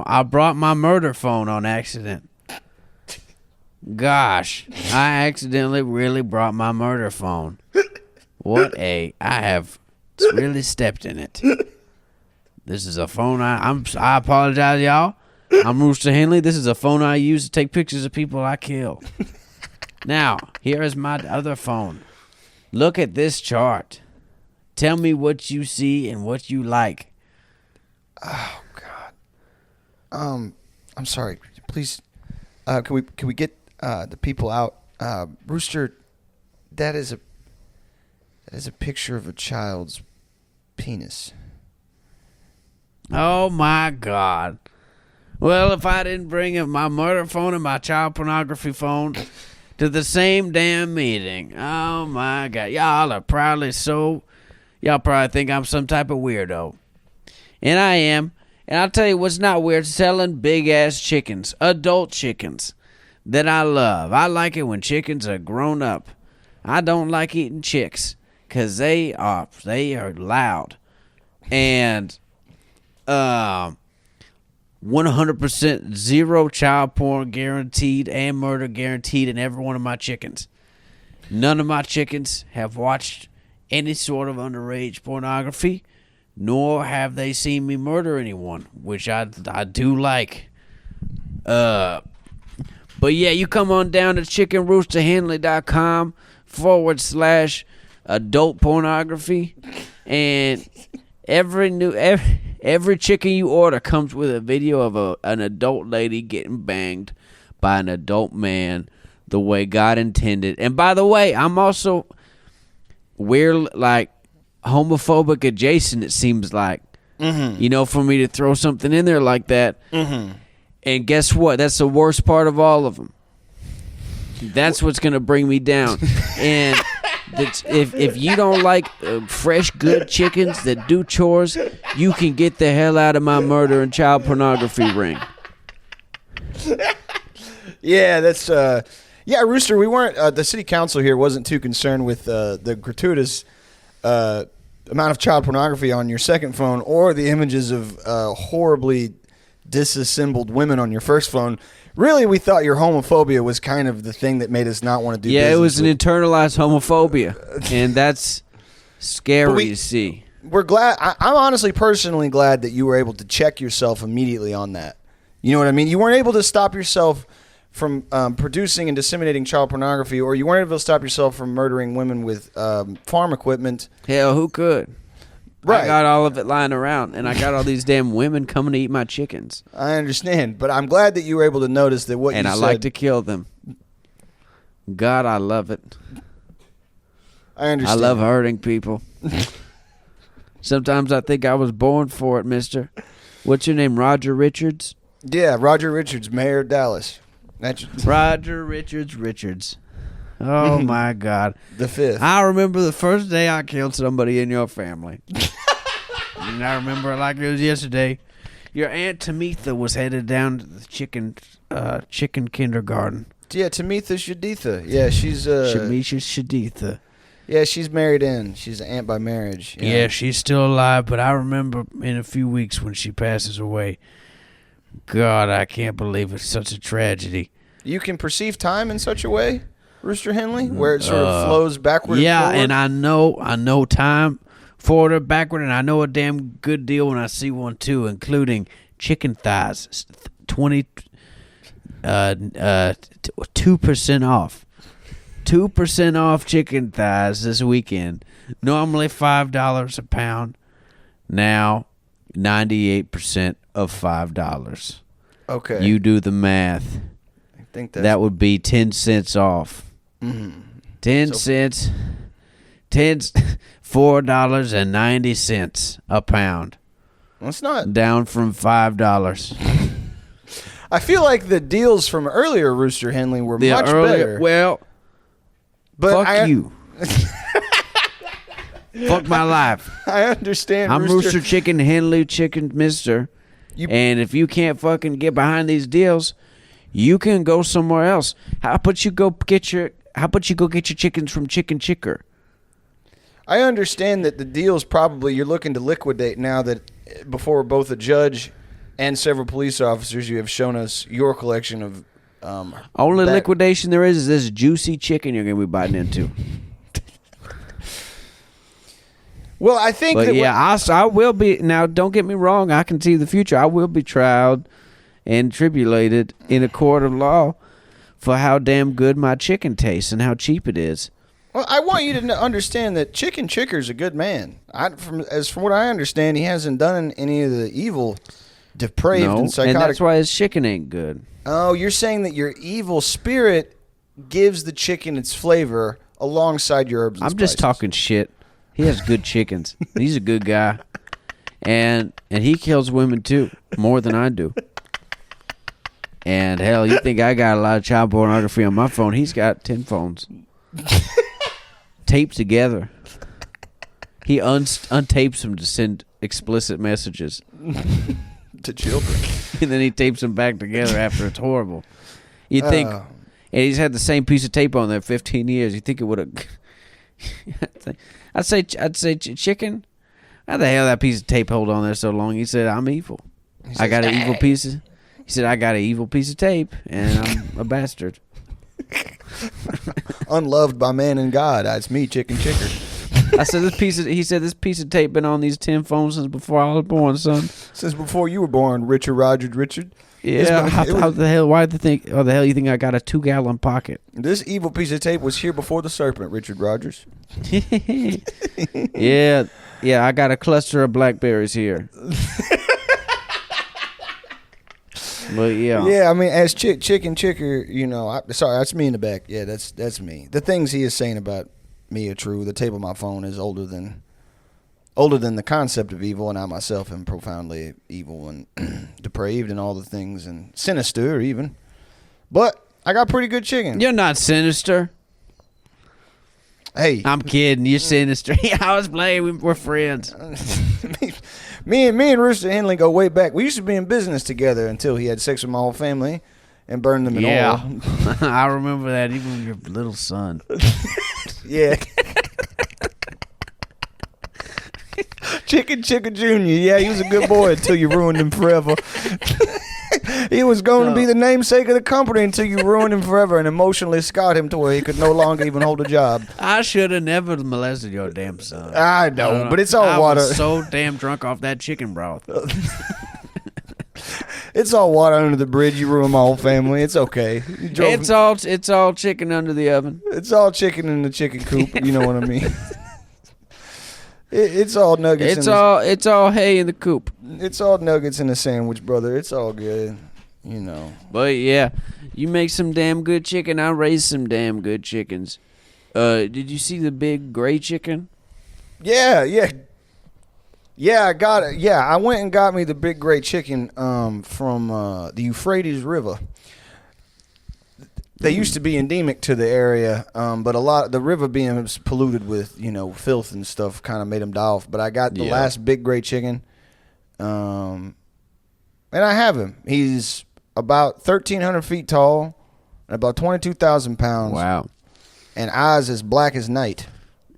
I brought my murder phone on accident. Gosh, I accidentally really brought my murder phone. I have really stepped in it. This is a phone I apologize, y'all. I'm Rooster Henley. This is a phone I use to take pictures of people I kill. Now, here is my other phone. Look at this chart. Tell me what you see and what you like. Oh God. I'm sorry. Please, can we get the people out? Rooster, that is a picture of a child's penis. Oh my God. Well, if I didn't bring my murder phone and my child pornography phone to the same damn meeting. Oh my God. Y'all are proudly so Y'all probably think I'm some type of weirdo. And I am. And I'll tell you what's not weird, selling big-ass chickens, adult chickens, that I love. I like it when chickens are grown up. I don't like eating chicks because they are loud. And 100% zero child porn guaranteed and murder guaranteed in every one of my chickens. None of my chickens have watched any sort of underage pornography, nor have they seen me murder anyone, which I do like. But yeah, you come on down to chickenroosterhenley.com/adult pornography, and every chicken you order comes with a video of an adult lady getting banged by an adult man the way God intended. And by the way, I'm also weird, like homophobic adjacent, it seems like. You know, for me to throw something in there like that. And guess what? That's the worst part of all of them. That's what's going to bring me down. And if you don't like fresh, good chickens that do chores, you can get the hell out of my murder and child pornography ring. Yeah, that's... Yeah, Rooster, we weren't... the city council here wasn't too concerned with the gratuitous amount of child pornography on your second phone or the images of horribly disassembled women on your first phone. Really, we thought your homophobia was kind of the thing that made us not want to do business. Yeah, it was an internalized homophobia, and that's scary to see. We're glad. I'm honestly, personally glad that you were able to check yourself immediately on that. You know what I mean? You weren't able to stop yourself from producing and disseminating child pornography, or you weren't able to stop yourself from murdering women with farm equipment. Hell, who could? Right. I got all of it lying around, and I got all these damn women coming to eat my chickens. I understand, but I'm glad that you were able to notice that what you said. And I like to kill them. God, I love it. I understand. I love hurting people. Sometimes I think I was born for it, mister. What's your name, Roger Richards? Yeah, Roger Richards, mayor of Dallas. Roger Richards. Oh, my God. The fifth. I remember the first day I killed somebody in your family. And I remember it like it was yesterday. Your Aunt Tamitha was headed down to the chicken kindergarten. Yeah, Tamitha Shaditha. Yeah, she's... Shamisha Shaditha. Yeah, she's married in. She's an aunt by marriage. Yeah, she's still alive, but I remember in a few weeks when she passes away. God, I can't believe it's such a tragedy. You can perceive time in such a way, Rooster Henley, where it sort of flows backward and forward? And I know time forward or backward, and I know a damn good deal when I see one too, including chicken thighs, 2% off. 2% off chicken thighs this weekend. Normally $5 a pound. Now 98% of $5. Okay. You do the math. I think that's... That would be 10 cents off. 10 cents. $4.90 a pound. That's not... Down from $5. I feel like the deals from earlier, Rooster Henley, were much better. Well, but fuck you. Fuck my life. I understand, I'm Rooster Chicken Henley Chicken Mister. And if you can't fucking get behind these deals, you can go somewhere else. How about you go get your chickens from Chicken Chicker? I understand that the deals probably you're looking to liquidate now that before both a judge and several police officers, you have shown us your collection of... Only liquidation there is this juicy chicken you're going to be biting into. Well, I think but I will be... Now, don't get me wrong. I can see the future. I will be tried and tribulated in a court of law for how damn good my chicken tastes and how cheap it is. Well, I want you to understand that Chicken Chicker's a good man. From what I understand, he hasn't done any of the evil, depraved, and psychotic... and that's why his chicken ain't good. Oh, you're saying that your evil spirit gives the chicken its flavor alongside your herbs and I'm spices. just talking shit. He has good chickens. He's a good guy. And he kills women too, more than I do. And hell, you think I got a lot of child pornography on my phone? He's got 10 phones. Taped together. He untapes them to send explicit messages to children. And then he tapes them back together after. It's horrible. You'd think, and he's had the same piece of tape on there 15 years. You think it would have? I'd say chicken. How the hell that piece of tape hold on there so long? He said, I'm evil. I got an evil piece of. He said, I got an evil piece of tape, and I'm a bastard. Unloved by man and God. It's me, Chicken Chicker. I said, he said, this piece of tape been on these 10 phones since before I was born, son. Since before you were born, Richard Richard. Yeah, how the hell? Why the hell you think I got a 2-gallon pocket? This evil piece of tape was here before the serpent, Richard Rogers. Yeah, I got a cluster of blackberries here. But yeah, I mean, as Chicken Chicker, you know, sorry, that's me in the back. Yeah, that's me. The things he is saying about me are true. The tape on my phone is older than the concept of evil, and I myself am profoundly evil and depraved and all the things, and sinister even. But I got pretty good chicken. You're not sinister. Hey, I'm kidding. You're sinister. I was playing. We're friends. Me and Rooster Henley go way back. We used to be in business together until he had sex with my whole family and burned them in oil. I remember that. Even your little son. Yeah. Chicken Jr. Yeah, he was a good boy until you ruined him forever. He was going to be the namesake of the company until you ruined him forever and emotionally scarred him to where he could no longer even hold a job. I should have never molested your damn son. I know, but it's all water. I was so damn drunk off that chicken broth. It's all water under the bridge. You ruined my whole family. It's okay. It's all chicken under the oven. It's all chicken in the chicken coop. You know what I mean? It's all nuggets. It's all hay in the coop. It's all nuggets in the sandwich, brother. It's all good, you know. But yeah, you make some damn good chicken. I raise some damn good chickens. Did you see the big gray chicken? Yeah. I got it. Yeah, I went and got me the big gray chicken from the Euphrates River. They used to be endemic to the area, but the river being polluted with, filth and stuff kind of made them die off. But I got the last big gray chicken, and I have him. He's about 1,300 feet tall and about 22,000 pounds. Wow. And eyes as black as night.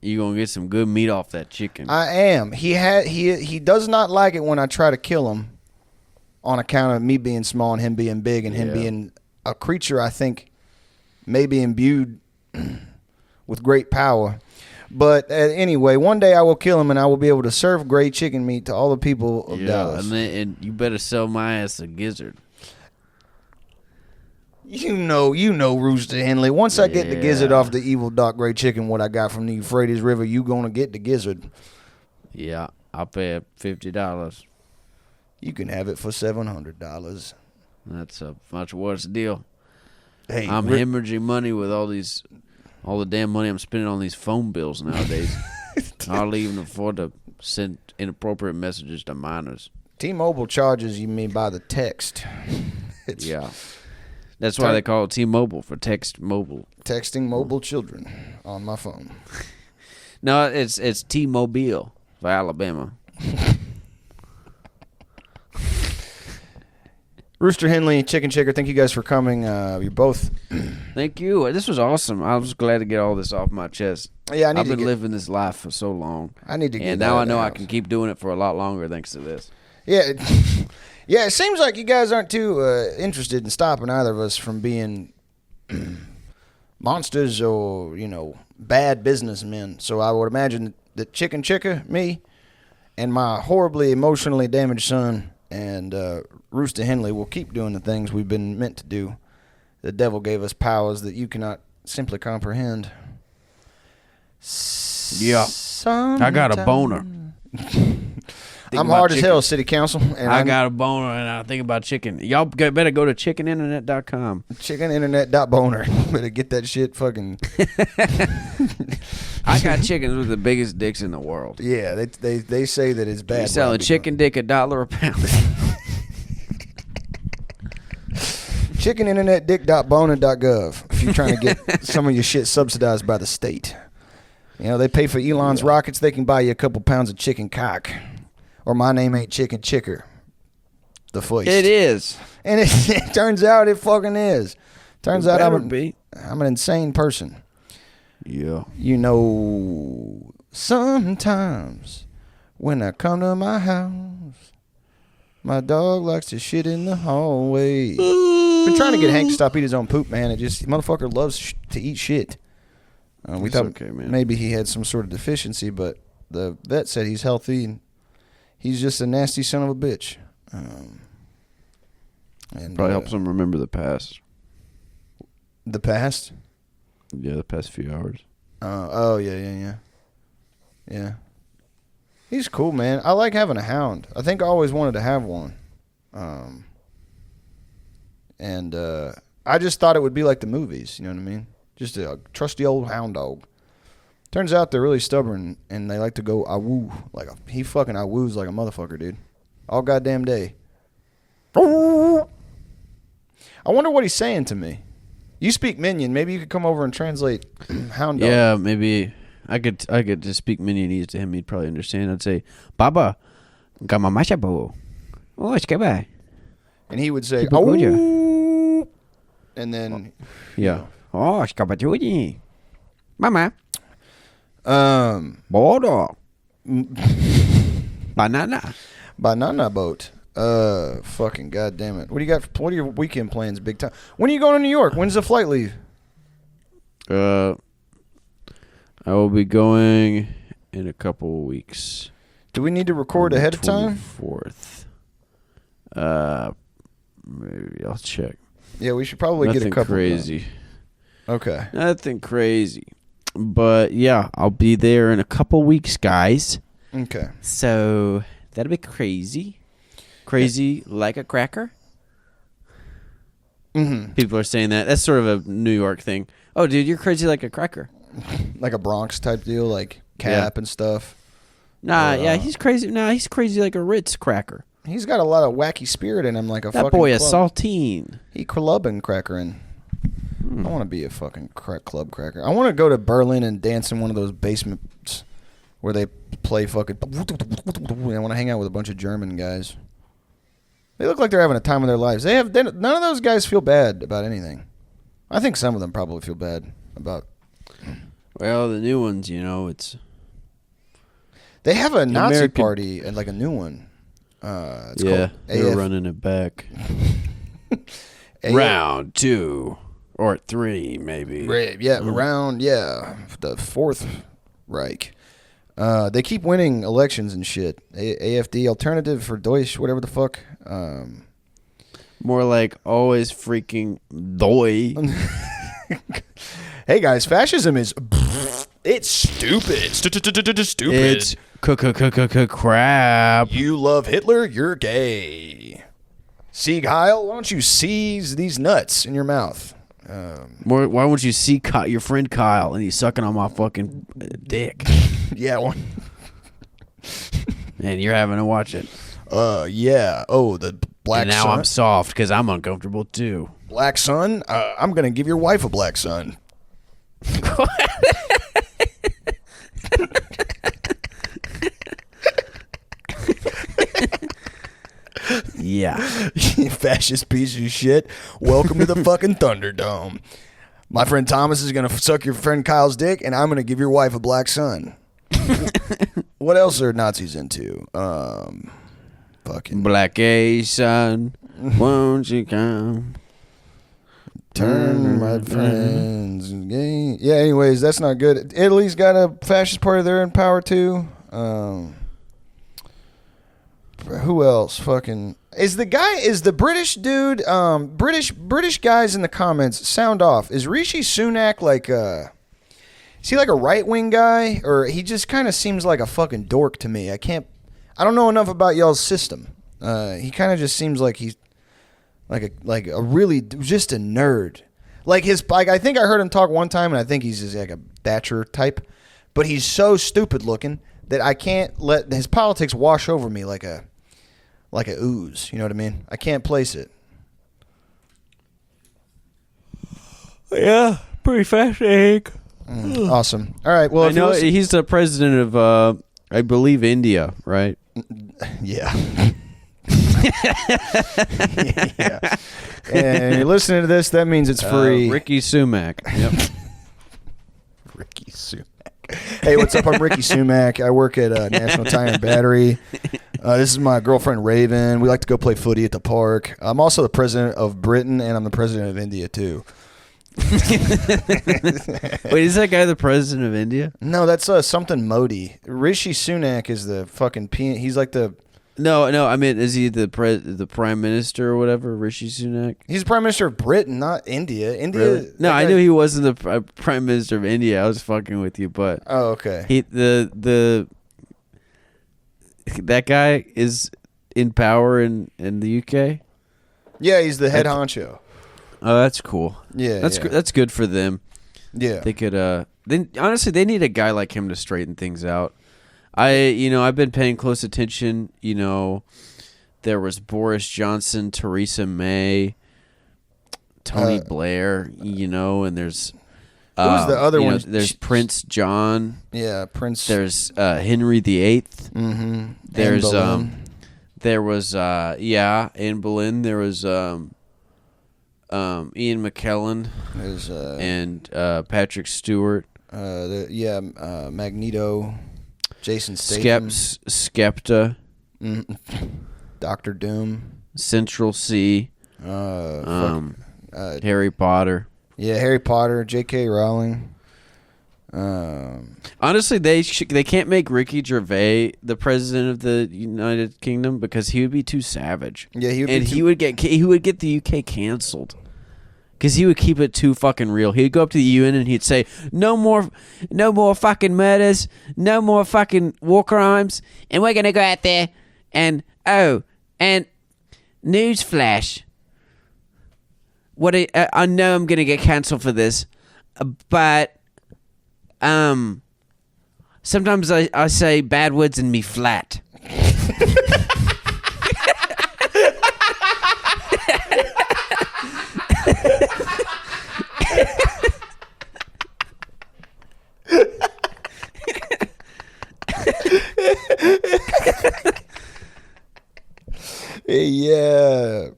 You gonna get some good meat off that chicken. I am. He does not like it when I try to kill him on account of me being small and him being big and him being a creature I think may be imbued with great power. But anyway, one day I will kill him and I will be able to serve great chicken meat to all the people of Dallas. And you better sell my ass a gizzard. You know, Rooster Henley. Once I get the gizzard off the evil dark gray chicken, what I got from the Euphrates River, you gonna get the gizzard. Yeah, I'll pay $50. You can have it for $700. That's a much worse deal. Hey, I'm hemorrhaging money with all the damn money I'm spending on these phone bills nowadays. I don't even afford to send inappropriate messages to minors. T-Mobile charges you me by the text. That's why they call it T-Mobile, for text mobile. Texting mobile children on my phone. No, it's T-Mobile for Alabama. Rooster Henley, Chicken Chicker, thank you guys for coming. You're both. Thank you. This was awesome. I was glad to get all this off my chest. Yeah, I've been living this life for so long. I need to get. And now I know I can keep doing it for a lot longer thanks to this. Yeah, yeah. It seems like you guys aren't too interested in stopping either of us from being monsters or bad businessmen. So I would imagine that Chicken Chicker, me, and my horribly emotionally damaged son, and Rooster Henley will keep doing the things we've been meant to do. The devil gave us powers that you cannot simply comprehend. Yeah. I got a boner. I'm hard as hell, City Council. And I got a boner, and I think about chicken. Y'all better go to chickeninternet.com. Chickeninternet.boner. Better get that shit fucking... I got chickens with the biggest dicks in the world. Yeah, they say that it's bad. You're selling chicken dick $1 a pound. Chickeninternetdick.boner.gov if you're trying to get some of your shit subsidized by the state. You know, they pay for Elon's rockets. They can buy you a couple pounds of chicken cock. Or my name ain't Chicken Chicker. The foist. It is. And it turns out it fucking is. Turns out I'm an insane person. Yeah. You know, sometimes when I come to my house, my dog likes to shit in the hallway. Been trying to get Hank to stop eating his own poop, man. Motherfucker loves to eat shit. We thought maybe he had some sort of deficiency, but the vet said he's healthy and he's just a nasty son of a bitch. And probably helps him remember the past. The past? Yeah, the past few hours. Yeah. He's cool, man. I like having a hound. I think I always wanted to have one. And I just thought it would be like the movies, you know what I mean? Just a trusty old hound dog. Turns out they're really stubborn, and they like to go awoo. He fucking awoos like a motherfucker, dude. All goddamn day. I wonder what he's saying to me. You speak minion. Maybe you could come over and translate hound dog. Yeah, maybe I could just speak minionese to him. He'd probably understand. I'd say, Baba, gamamashabo. Oh, it's good. And he would say, oh. And then, yeah. Oh, it's good. Mama. Bodo. Banana boat. Fucking goddamn it. What do you got? What are your weekend plans, big time? When are you going to New York? When's the flight leave? I will be going in a couple of weeks. Do we need to record ahead of time? 4th. Maybe I'll check. Yeah, we should probably get a couple. Nothing crazy. Okay. Nothing crazy. But yeah, I'll be there in a couple weeks, guys. Okay. So that'll be crazy. Crazy like a cracker. Mm-hmm. People are saying that. That's sort of a New York thing. Oh, dude, you're crazy like a cracker. Like a Bronx type deal, like Cap and stuff. Nah, he's crazy. Nah, he's crazy like a Ritz cracker. He's got a lot of wacky spirit in him, like a that fucking boy club. a saltine. He clubbing crackering. I want to be a fucking club cracker. I want to go to Berlin and dance in one of those basements where they play fucking. I want to hang out with a bunch of German guys. They look like they're having a time of their lives. None of those guys feel bad about anything. I think some of them probably feel bad about. Well, the new ones, it's. They have a Nazi party and like a new one. It's called they're running it back. Round 2 or 3, maybe. The Fourth Reich. They keep winning elections and shit. AFD, Alternative for Deutsch, whatever the fuck. More like always freaking doi. Hey guys, fascism is it's stupid. Stupid. It's crap. You love Hitler, you're gay. Sieg Heil, why don't you seize these nuts in your mouth? Why won't you see your friend Kyle and he's sucking on my fucking dick? Yeah. And you're having to watch it. Yeah. Oh, the black sun. And now I'm soft because I'm uncomfortable too. Black sun? I'm going to give your wife a black sun. Yeah. You fascist piece of shit. Welcome to the fucking Thunderdome. My friend Thomas is going to suck your friend Kyle's dick, and I'm going to give your wife a black sun. What else are Nazis into? Fucking black gay son, won't you come? Turn my friends gay. Yeah, anyways, that's not good. Italy's got a fascist party. They're in power too. Who else? Fucking is the British dude? British guys in the comments sound off. Is Rishi Sunak like is he like a right wing guy, or he just kind of seems like a fucking dork to me? I don't know enough about y'all's system. He kind of just seems like he's like a really just a nerd. Like I think I heard him talk one time, and I think he's just like a Thatcher type, but he's so stupid looking that I can't let his politics wash over me like a ooze. You know what I mean? I can't place it. Yeah, pretty fascinating. Awesome. All right. Well, I if you know listen- he's the president of, I believe, India, right? Yeah. Yeah. And you're listening to this, that means it's free. Ricky Sumac. Yep. Ricky Sumac. Hey, what's up? I'm Ricky Sumac. I work at National Tire and Battery. This is my girlfriend, Raven. We like to go play footy at the park. I'm also the president of Britain, and I'm the president of India, too. Wait, is that guy the president of India? No, that's something Modi. Rishi Sunak is the fucking... He's like the... No. I mean, is he the prime minister or whatever? Rishi Sunak. He's the prime minister of Britain, not India. India. Really? No, I knew he wasn't the prime minister of India. I was fucking with you, but Oh, okay. That guy is in power in the UK. Yeah, he's the head honcho. Oh, that's cool. Yeah, that's good for them. Yeah. They could honestly they need a guy like him to straighten things out. I've been paying close attention. There was Boris Johnson, Theresa May, Tony Blair. And there's who's the other one? There's Prince John. Yeah, Prince. There's Henry VIII. Mm-hmm. There's Anne Boleyn. there was Anne Boleyn. There was Ian McKellen. There's and Patrick Stewart. Magneto, Jason Statham, Skepta, Doctor Doom, Central C, Harry Potter. Yeah, Harry Potter, J.K. Rowling. Honestly, they can't make Ricky Gervais the president of the United Kingdom because he would be too savage. Yeah, he would get the UK canceled. Because he would keep it too fucking real. He'd go up to the UN and he'd say, no more fucking murders, no more fucking war crimes, and we're going to go out there and newsflash. I know I'm going to get cancelled for this, but sometimes I say bad words in me flat.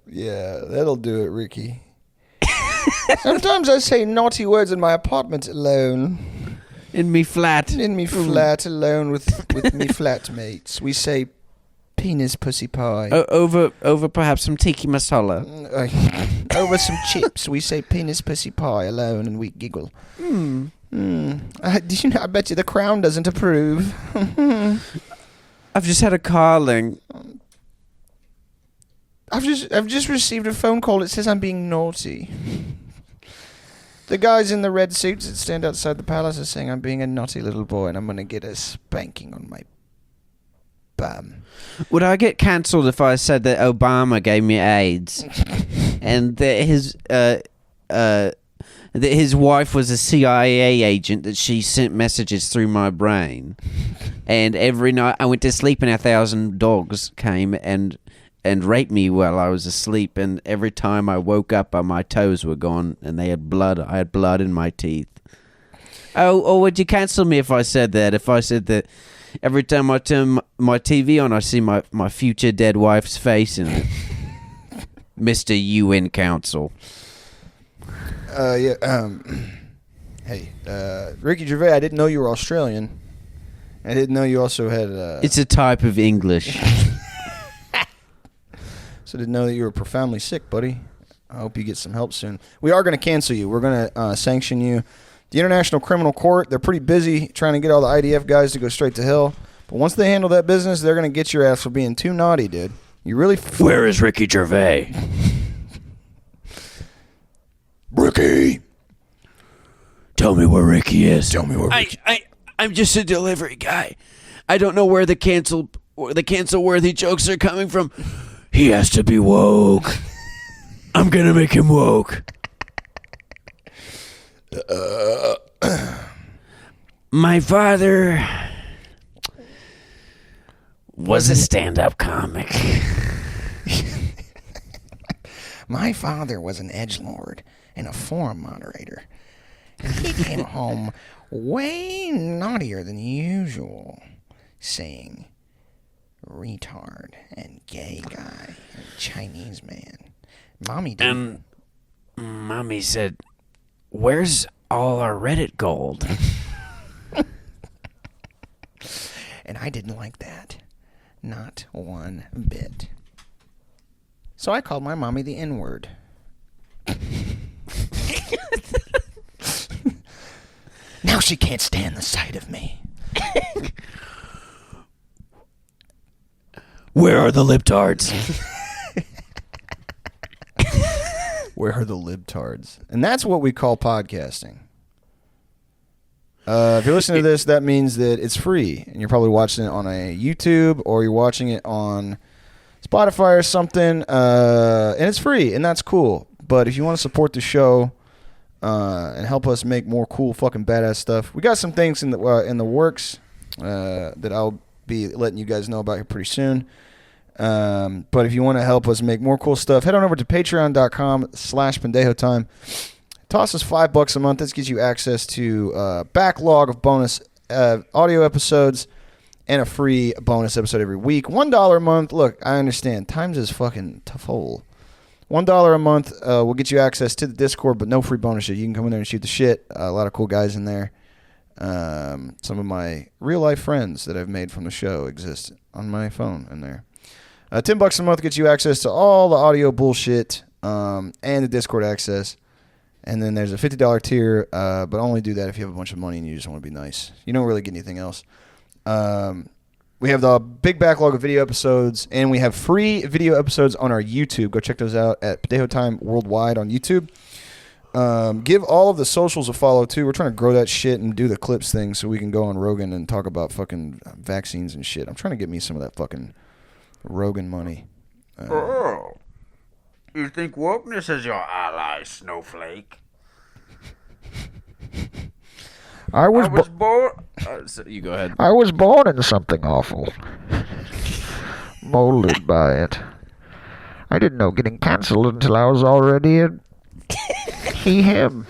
Yeah, that'll do it, Ricky. Sometimes I say naughty words in my apartment alone. In me flat. In me flat alone with me flatmates. We say penis pussy pie. Over perhaps some tiki masala. Over some chips. We say penis pussy pie alone and we giggle. Did you know? I bet you the Crown doesn't approve. I've just had a calling. I've just received a phone call. It says I'm being naughty. The guys in the red suits that stand outside the palace are saying I'm being a naughty little boy and I'm going to get a spanking on my bum. Would I get cancelled if I said that Obama gave me AIDS and that his wife was a CIA agent, that she sent messages through my brain, and every night I went to sleep and 1,000 dogs came and raped me while I was asleep, and every time I woke up my toes were gone and they had blood. I had blood in my teeth. Oh, would you cancel me if I said that? If I said that every time I turn my TV on, I see my future dead wife's face in it. Mr. UN Council. Hey, Ricky Gervais, I didn't know you were Australian. I didn't know you also had... It's a type of English. So I didn't know that you were profoundly sick, buddy. I hope you get some help soon. We are going to cancel you. We're going to sanction you. The International Criminal Court, they're pretty busy trying to get all the IDF guys to go straight to hell. But once they handle that business, they're going to get your ass for being too naughty, dude. You really... Where is Ricky Gervais? Ricky! Tell me where Ricky is. Tell me where Ricky... I'm just a delivery guy. I don't know where the cancel-worthy jokes are coming from. He has to be woke. I'm going to make him woke. My father was a stand-up comic. My father was an edgelord and a forum moderator. He came home way naughtier than usual, saying retard and gay guy and Chinese man. Mommy didn't. And Mommy said, "Where's all our Reddit gold?" And I didn't like that. Not one bit. So I called my mommy the N-word. Now she can't stand the sight of me. Where are the libtards? Where are the libtards? And that's what we call podcasting. If you're listening to this, that means that it's free. And you're probably watching it on a YouTube or you're watching it on Spotify or something. And it's free, and that's cool. But if you want to support the show and help us make more cool fucking badass stuff, we got some things in the works that I'll be letting you guys know about here pretty soon. But if you want to help us make more cool stuff, head on over to patreon.com/pendejotime. Toss us $5 a month. This gives you access to a backlog of bonus audio episodes and a free bonus episode every week. $1 a month. Look, I understand. Times is fucking full. $1 a month will get you access to the Discord, but no free bonus shit. You can come in there and shoot the shit. A lot of cool guys in there. Some of my real-life friends that I've made from the show exist on my phone in there. $10 a month gets you access to all the audio bullshit and the Discord access. And then there's a $50 tier, but only do that if you have a bunch of money and you just want to be nice. You don't really get anything else. We have the big backlog of video episodes, and we have free video episodes on our YouTube. Go check those out at Pendejo Time Worldwide on YouTube. Give all of the socials a follow, too. We're trying to grow that shit and do the clips thing so we can go on Rogan and talk about fucking vaccines and shit. I'm trying to get me some of that fucking Rogan money. You think wokeness is your ally, snowflake? I was born. So you go ahead. I was born into something awful. Molded by it. I didn't know getting canceled until I was already a he, him.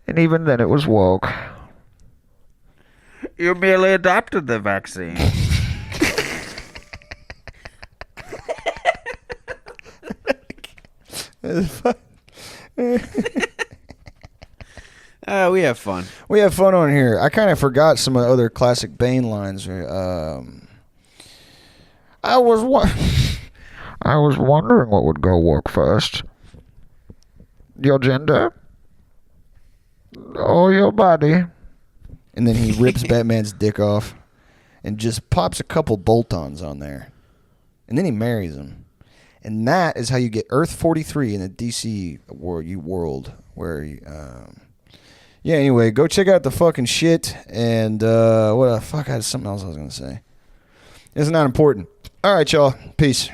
And even then it was woke. You merely adopted the vaccine. We have fun. We have fun on here. I kind of forgot some of the other classic Bane lines. I was wondering what would go work first. Your gender? Or your body? And then he rips Batman's dick off and just pops a couple bolt-ons on there. And then he marries him. And that is how you get Earth 43 in the DC world. Where, yeah, anyway, go check out the fucking shit. And what the fuck? I had something else I was going to say. It's not important. All right, y'all. Peace.